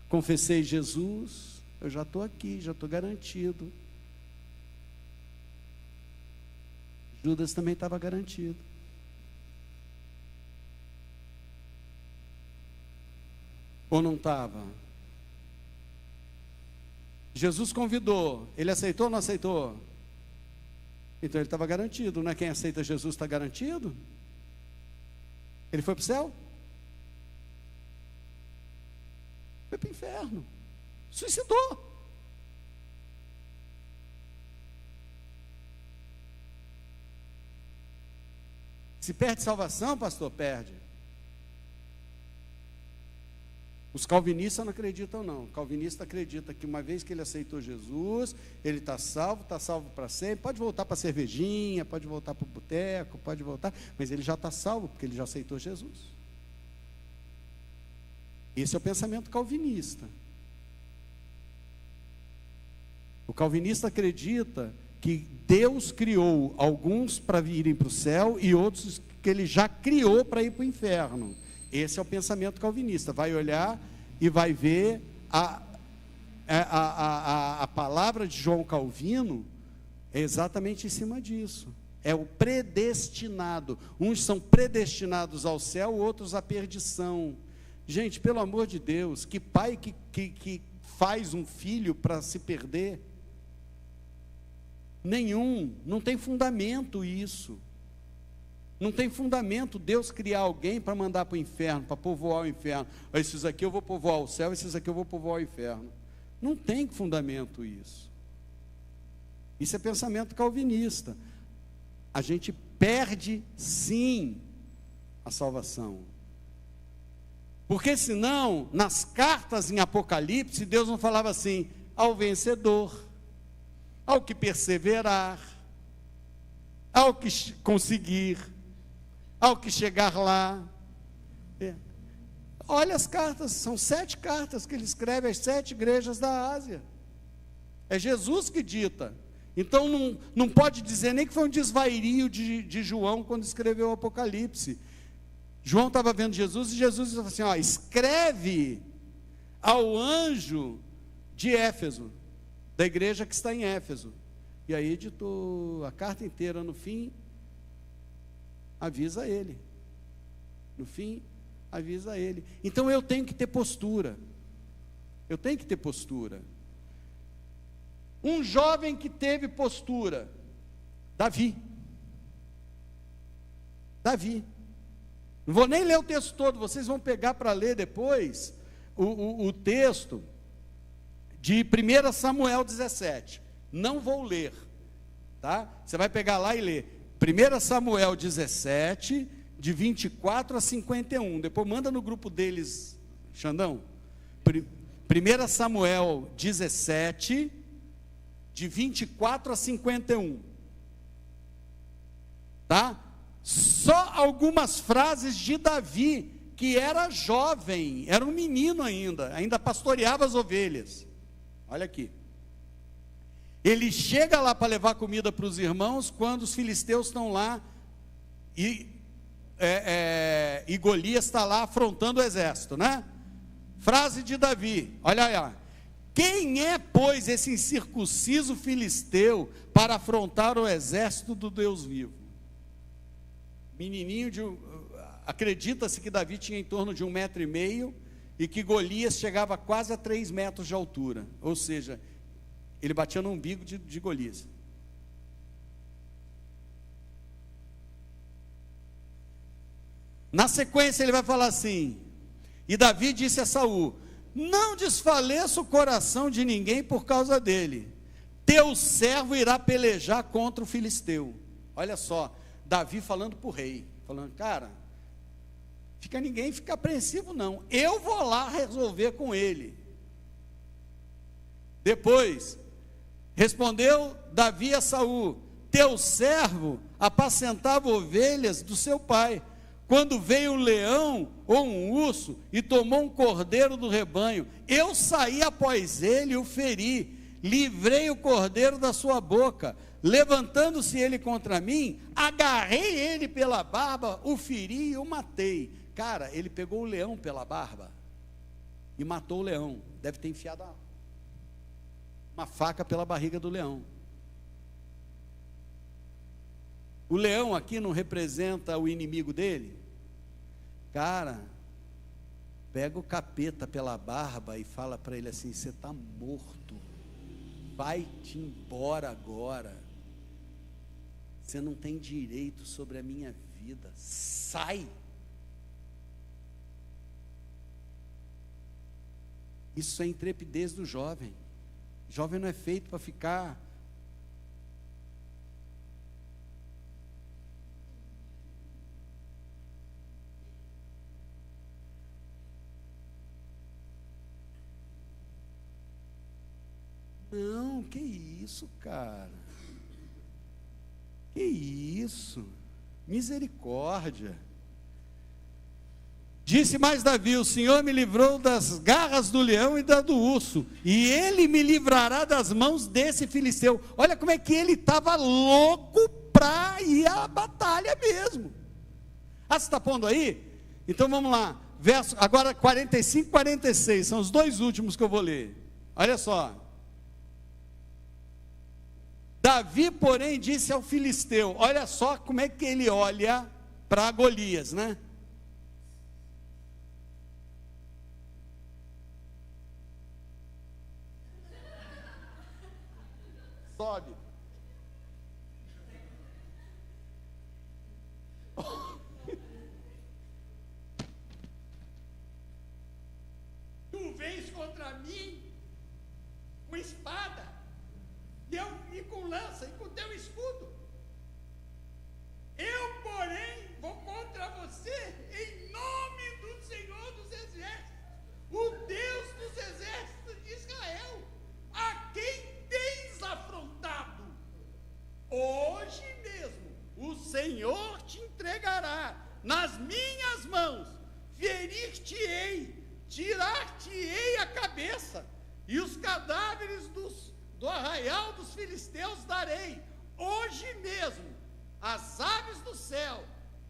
confessei Jesus, eu já estou aqui, já estou garantido. Judas também estava garantido. Ou não estava? Jesus convidou, ele aceitou ou não aceitou? Então ele estava garantido, não é? Quem aceita Jesus está garantido? Ele foi para o céu? Foi para o inferno, suicidou. Se perde salvação, pastor, perde. Os calvinistas não acreditam não. O calvinista acredita que uma vez que ele aceitou Jesus, ele está salvo para sempre, pode voltar para a cervejinha, pode voltar para o boteco, pode voltar, mas ele já está salvo, porque ele já aceitou Jesus. Esse é o pensamento calvinista. O calvinista acredita que Deus criou alguns para irem para o céu e outros que ele já criou para ir para o inferno. Esse é o pensamento calvinista. Vai olhar e vai ver a palavra de João Calvino é exatamente em cima disso. É o predestinado. Uns são predestinados ao céu, outros à perdição. Gente, pelo amor de Deus, que pai que faz um filho para se perder? Nenhum, não tem fundamento isso. Não tem fundamento Deus criar alguém para mandar para o inferno, para povoar o inferno. Esses aqui eu vou povoar o céu, esses aqui eu vou povoar o inferno. Não tem fundamento isso. Isso é pensamento calvinista. A gente perde, sim, a salvação. Porque senão, nas cartas em Apocalipse, Deus não falava assim: ao vencedor, ao que perseverar, ao que conseguir, ao que chegar lá. Olha as cartas, são 7 cartas que ele escreve às 7 igrejas da Ásia. É Jesus que dita. Então não pode dizer nem que foi um desvairio de João quando escreveu o Apocalipse. João estava vendo Jesus e Jesus disse assim: ó, escreve ao anjo de Éfeso, da igreja que está em Éfeso. E aí editou a carta inteira. No fim, avisa ele. No fim, avisa ele. Então eu tenho que ter postura. Eu tenho que ter postura. Um jovem que teve postura, Davi. Não vou nem ler o texto todo, vocês vão pegar para ler depois o texto de 1 Samuel 17. Não vou ler, tá? Você vai pegar lá e ler 1 Samuel 17, de 24 a 51. Depois manda no grupo deles, Xandão. 1 Samuel 17, de 24 a 51. Tá? Só algumas frases de Davi, que era jovem, era um menino ainda pastoreava as ovelhas. Olha aqui. Ele chega lá para levar comida para os irmãos, quando os filisteus estão lá, e Golias está lá afrontando o exército, né? Frase de Davi, olha aí: quem é, pois, esse incircunciso filisteu para afrontar o exército do Deus vivo? Menininho acredita-se que Davi tinha em torno de 1,5 metro, e que Golias chegava quase a 3 metros de altura, ou seja, ele batia no umbigo de Golias. Na sequência ele vai falar assim: e Davi disse a Saul: não desfaleça o coração de ninguém por causa dele, teu servo irá pelejar contra o filisteu. Olha só, Davi falando para o rei, falando: cara, ninguém fica apreensivo não, eu vou lá resolver com ele. Depois, respondeu Davi a Saul: teu servo apacentava ovelhas do seu pai, quando veio um leão ou um urso e tomou um cordeiro do rebanho, eu saí após ele e o feri, livrei o cordeiro da sua boca, levantando-se ele contra mim, agarrei ele pela barba, o feri e o matei. Cara, ele pegou o leão pela barba e matou o leão. Deve ter enfiado uma faca pela barriga do leão. O leão aqui não representa o inimigo dele? Cara, pega o capeta pela barba e fala para ele assim: você está morto, vai-te embora agora, você não tem direito sobre a minha vida, sai. Isso é intrepidez do jovem. Jovem não é feito para ficar não, que isso, cara, que isso, misericórdia. Disse mais Davi: o Senhor me livrou das garras do leão e da do urso, e ele me livrará das mãos desse filisteu. Olha como é que ele estava louco para ir à batalha mesmo. Ah, você está pondo aí? Então vamos lá, verso, agora 45 e 46, são os 2 últimos que eu vou ler. Olha só. Davi, porém, disse ao filisteu, olha só como é que ele olha para Golias, né? Sobe. Tu vens contra mim com espada, e eu e com lança e com teu escudo. Eu, porém, vou contra você em nome do Senhor dos Exércitos, o Deus dos exércitos de Israel, a quem tens afrontado. Hoje mesmo o Senhor te entregará nas minhas mãos, ferir-te-ei, tirar-te-ei a cabeça, e os cadáveres do arraial dos filisteus darei, hoje mesmo, às aves do céu,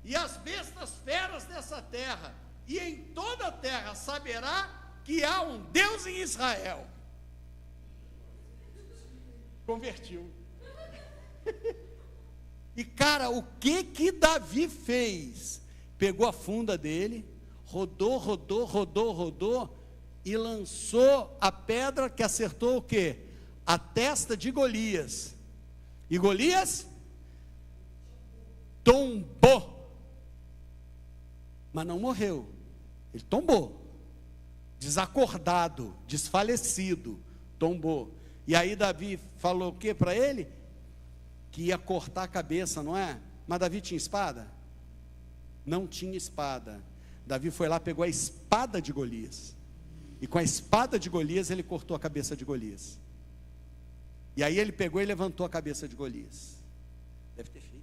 e às bestas feras dessa terra, e em toda a terra saberá que há um Deus em Israel. Convertiu. E cara, o que Davi fez? Pegou a funda dele, rodou, e lançou a pedra que acertou o quê? A testa de Golias. E Golias tombou, mas não morreu, ele tombou, desacordado, desfalecido, tombou. E aí Davi falou o que para ele? Que ia cortar a cabeça, não é? Mas Davi tinha espada? Não tinha espada. Davi foi lá, pegou a espada de Golias, e com a espada de Golias ele cortou a cabeça de Golias. E aí ele pegou e levantou a cabeça de Golias. Deve ter feito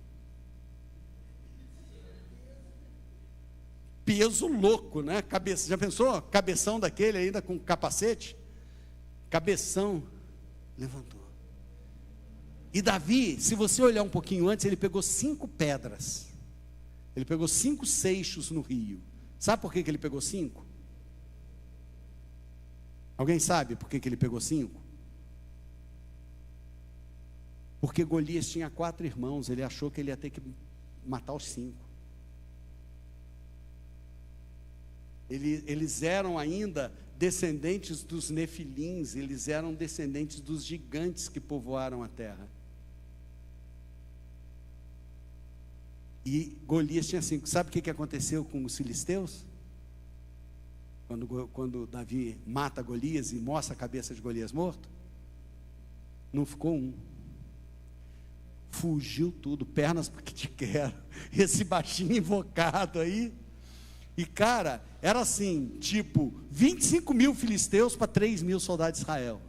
peso louco, né? Cabeça, já pensou? Cabeção daquele ainda com capacete, cabeção, levantou. E Davi, se você olhar um pouquinho antes, ele pegou 5 pedras, ele pegou 5 seixos no rio. Sabe por que ele pegou 5? Alguém sabe por que ele pegou 5? Porque Golias tinha 4 irmãos, ele achou que ele ia ter que matar os 5. Eles eram ainda descendentes dos nefilins, eles eram descendentes dos gigantes que povoaram a terra. E Golias tinha 5. Sabe o que aconteceu com os filisteus? Quando Davi mata Golias e mostra a cabeça de Golias morto, não ficou um. Fugiu tudo, pernas porque te quero. Esse baixinho invocado aí. E cara, era assim, tipo, 25 mil filisteus para 3 mil soldados de Israel.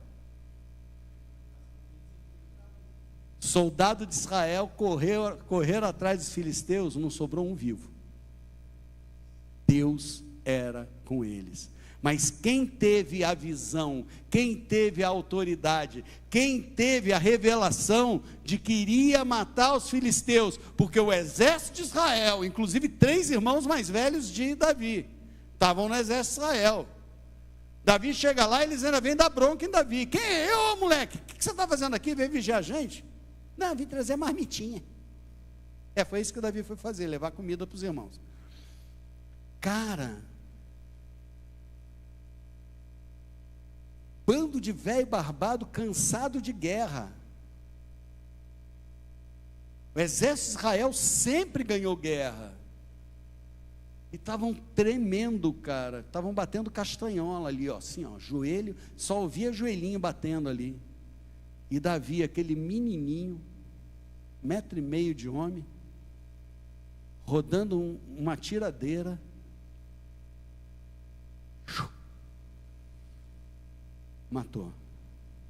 Soldado de Israel correram atrás dos filisteus, não sobrou um vivo. Deus era com eles. Mas quem teve a visão, quem teve a autoridade, quem teve a revelação de que iria matar os filisteus, porque o exército de Israel, inclusive 3 irmãos mais velhos de Davi, estavam no exército de Israel. Davi chega lá e eles ainda vêm dar bronca em Davi. Quem é eu, moleque? O que você está fazendo aqui? Veio vigiar a gente? Não, vim trazer marmitinha. Foi isso que o Davi foi fazer, levar comida para os irmãos. Cara, bando de velho barbado, cansado de guerra. O exército de Israel sempre ganhou guerra. E estavam tremendo, cara. Estavam batendo castanhola ali, ó, assim, ó, joelho, só ouvia joelhinho batendo ali. E Davi, aquele menininho, 1,5 metro de homem, rodando uma tiradeira, matou. O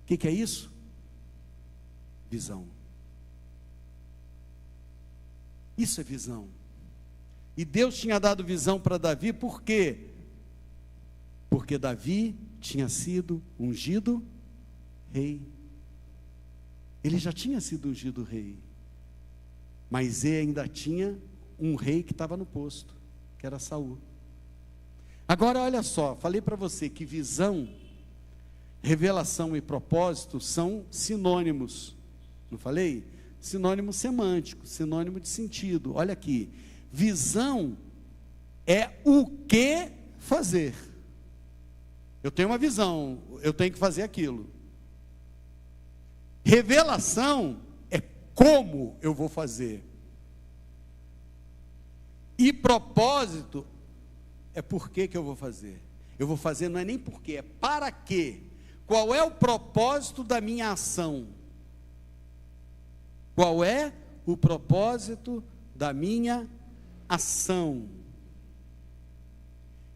que é isso? Visão. Isso é visão. E Deus tinha dado visão para Davi, por quê? Porque Davi tinha sido ungido rei. Ele já tinha sido ungido rei, mas ele ainda tinha um rei que estava no posto, que era Saul. Agora olha só, falei para você que visão, revelação e propósito são sinônimos, não falei? Sinônimo semântico, sinônimo de sentido. Olha aqui, visão é o que fazer. Eu tenho uma visão, eu tenho que fazer aquilo. Revelação é como eu vou fazer. E propósito é por que eu vou fazer. Eu vou fazer não é nem porquê, é para quê. Qual é o propósito da minha ação? Qual é o propósito da minha ação?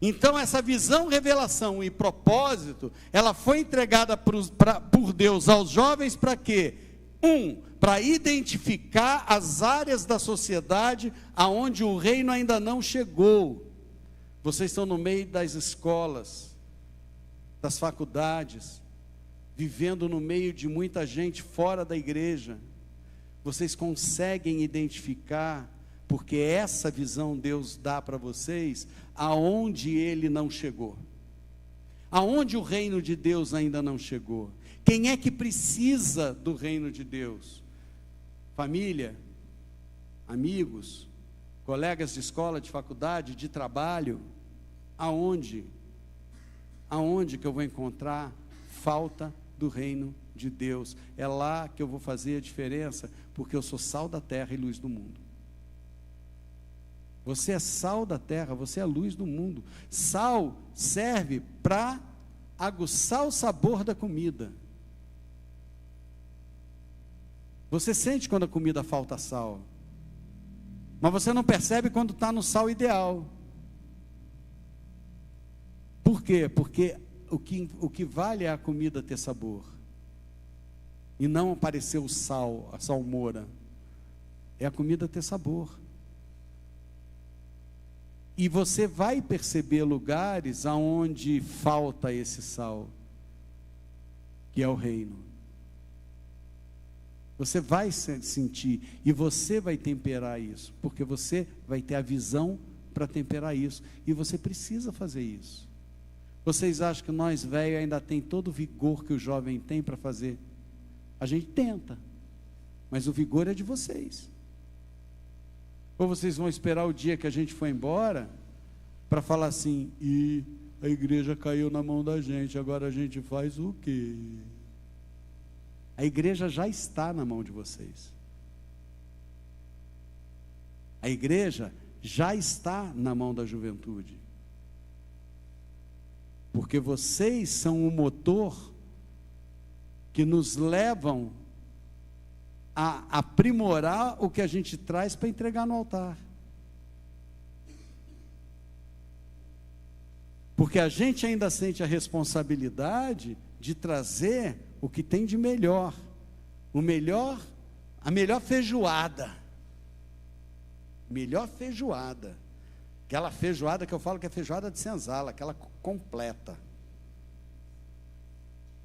Então essa visão, revelação e propósito, ela foi entregada por Deus aos jovens para quê? Para identificar as áreas da sociedade aonde o reino ainda não chegou. Vocês estão no meio das escolas, das faculdades, vivendo no meio de muita gente fora da igreja. Vocês conseguem identificar, porque essa visão Deus dá para vocês, aonde ele não chegou, aonde o reino de Deus ainda não chegou. Quem é que precisa do reino de Deus? Família, amigos, colegas de escola, de faculdade, de trabalho. Aonde que eu vou encontrar falta do reino de Deus? É lá que eu vou fazer a diferença, porque eu sou sal da terra e luz do mundo. Você é sal da terra, você é a luz do mundo. Sal serve para aguçar o sabor da comida. Você sente quando a comida falta sal, mas você não percebe quando está no sal ideal. Por quê? Porque o que vale é a comida ter sabor, e não aparecer o sal, a salmoura. É a comida ter sabor. E você vai perceber lugares aonde falta esse sal, que é o reino. Você vai sentir, e você vai temperar isso, porque você vai ter a visão para temperar isso, e você precisa fazer isso. Vocês acham que nós velhos ainda tem todo o vigor que o jovem tem para fazer? A gente tenta, mas o vigor é de vocês. Ou vocês vão esperar o dia que a gente for embora para falar assim: e a igreja caiu na mão da gente, agora a gente faz o quê? A igreja já está na mão de vocês. A igreja já está na mão da juventude. Porque vocês são o motor que nos levam a aprimorar o que a gente traz para entregar no altar. Porque a gente ainda sente a responsabilidade de trazer o que tem de melhor, a melhor feijoada, aquela feijoada que eu falo que é feijoada de senzala, aquela completa,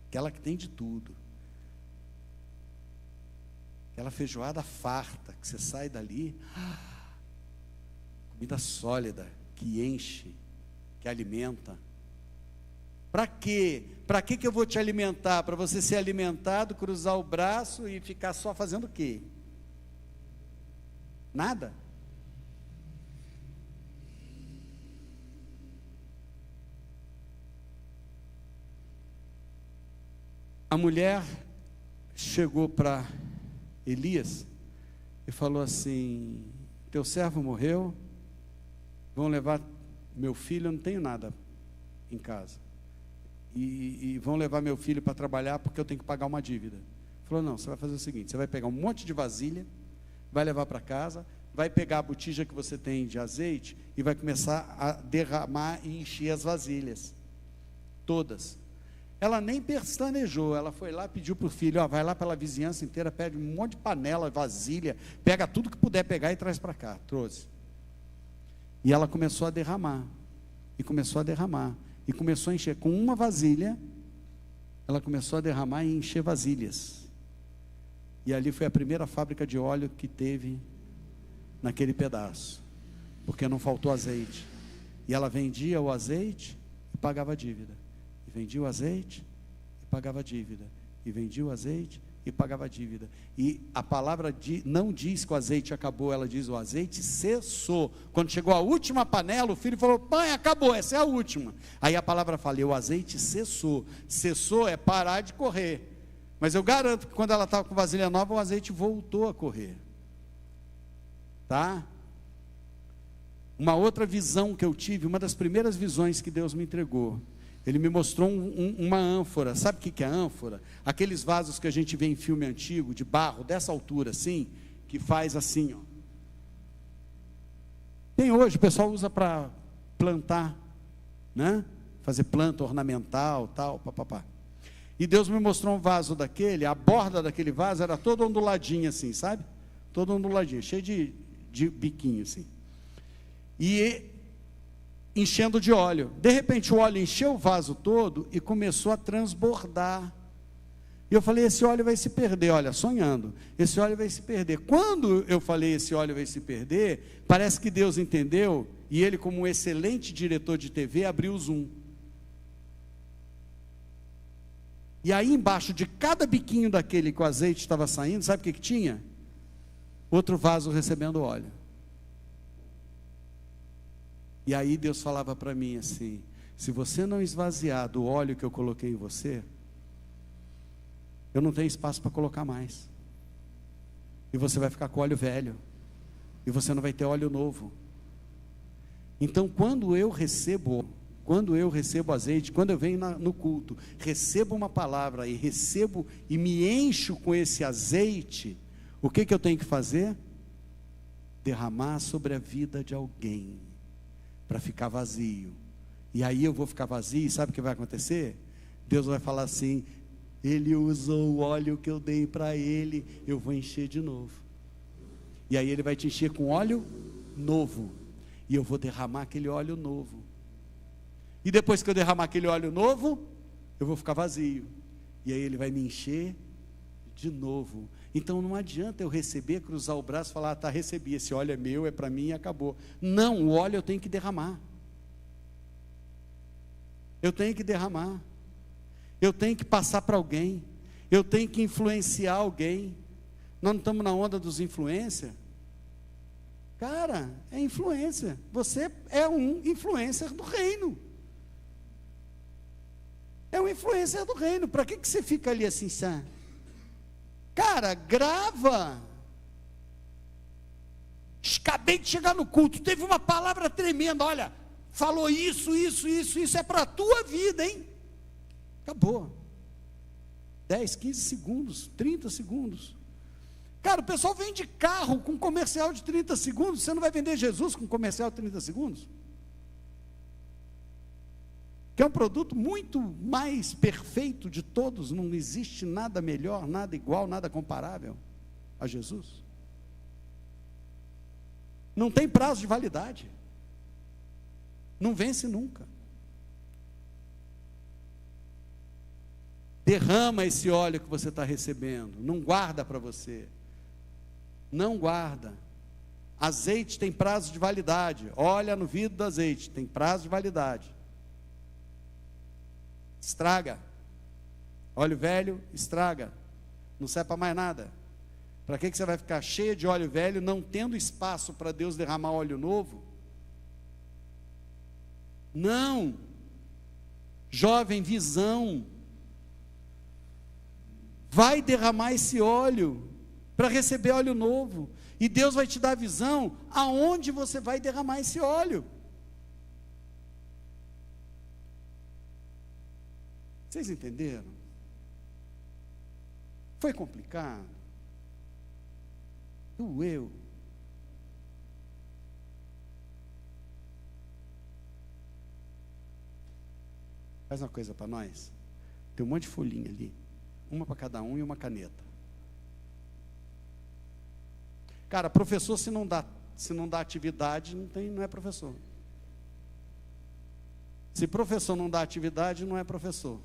aquela que tem de tudo, aquela feijoada farta, que você sai dali, comida sólida, que enche, que alimenta. Para quê? Para que eu vou te alimentar? Para você ser alimentado, cruzar o braço e ficar só fazendo o quê? Nada. A mulher chegou para Elias e falou assim: teu servo morreu, vão levar meu filho, eu não tenho nada em casa, e vão levar meu filho para trabalhar porque eu tenho que pagar uma dívida. Falou: não, você vai fazer o seguinte, você vai pegar um monte de vasilha, vai levar para casa, vai pegar a botija que você tem de azeite e vai começar a derramar e encher as vasilhas, todas. Ela nem pestanejou, ela foi lá, pediu para o filho: ó, vai lá pela vizinhança inteira, pede um monte de panela, vasilha, pega tudo que puder pegar e traz para cá. Trouxe. E ela começou a derramar, e começou a derramar, e começou a encher. Com uma vasilha, ela começou a derramar e encher vasilhas. E ali foi a primeira fábrica de óleo que teve naquele pedaço, porque não faltou azeite. E ela vendia o azeite e pagava a dívida. E vendia o azeite e pagava a dívida. E vendia o azeite e pagava a dívida. E a palavra não diz que o azeite acabou, ela diz: o azeite cessou. Quando chegou a última panela, o filho falou: pai, acabou, essa é a última. Aí a palavra fala: e o azeite cessou. Cessou é parar de correr. Mas eu garanto que quando ela estava com vasilha nova, o azeite voltou a correr. Tá? Uma outra visão que eu tive, uma das primeiras visões que Deus me entregou, Ele me mostrou uma ânfora. Sabe o que é ânfora? Aqueles vasos que a gente vê em filme antigo, de barro, dessa altura assim, que faz assim, ó. Tem hoje, o pessoal usa para plantar, né? Fazer planta ornamental, tal, papapá. E Deus me mostrou um vaso daquele, a borda daquele vaso era toda onduladinha assim, sabe? Toda onduladinha, cheia de biquinho assim. E enchendo de óleo. De repente o óleo encheu o vaso todo e começou a transbordar. E eu falei, esse óleo vai se perder, olha, sonhando, esse óleo vai se perder. Quando eu falei, esse óleo vai se perder, parece que Deus entendeu, e ele, como um excelente diretor de TV, abriu o zoom. E aí embaixo de cada biquinho daquele que o azeite estava saindo, sabe o que tinha? Outro vaso recebendo óleo. E aí Deus falava para mim assim, se você não esvaziar do óleo que eu coloquei em você, eu não tenho espaço para colocar mais. E você vai ficar com óleo velho. E você não vai ter óleo novo. Então quando eu recebo azeite, quando eu venho no culto, recebo uma palavra e recebo e me encho com esse azeite, o que eu tenho que fazer? Derramar sobre a vida de alguém, para ficar vazio. E aí eu vou ficar vazio, e sabe o que vai acontecer? Deus vai falar assim, ele usou o óleo que eu dei para ele, eu vou encher de novo. E aí ele vai te encher com óleo novo, e eu vou derramar aquele óleo novo. E depois que eu derramar aquele óleo novo, eu vou ficar vazio, e aí ele vai me encher de novo. Então não adianta eu receber, cruzar o braço e falar, tá, recebi, esse óleo é meu, é para mim e acabou. Não, o óleo eu tenho que derramar. Eu tenho que derramar. Eu tenho que passar para alguém. Eu tenho que influenciar alguém. Nós não estamos na onda dos influencers? Cara, é influência. Você é um influencer do reino. É um influencer do reino. Para que você fica ali assim, sabe? Cara, grava. Acabei de chegar no culto, teve uma palavra tremenda, olha, falou isso é para a tua vida, hein? Acabou. 10, 15 segundos, 30 segundos. Cara, o pessoal vende carro com comercial de 30 segundos, você não vai vender Jesus com comercial de 30 segundos? Que é um produto muito mais perfeito de todos, não existe nada melhor, nada igual, nada comparável a Jesus. Não tem prazo de validade, não vence nunca. Derrama esse óleo que você está recebendo, não guarda para você, não guarda. Azeite tem prazo de validade, olha no vidro do azeite, tem prazo de validade. Estraga. Óleo velho, estraga. Não serve para mais nada. Para que você vai ficar cheio de óleo velho, não tendo espaço para Deus derramar óleo novo? Não. Jovem, visão. Vai derramar esse óleo para receber óleo novo. E Deus vai te dar visão aonde você vai derramar esse óleo. Vocês entenderam? Foi complicado? Doeu. Faz uma coisa para nós. Tem um monte de folhinha ali. Uma para cada um e uma caneta. Cara, professor, se não dá atividade, não é professor. Se professor não dá atividade, não é professor.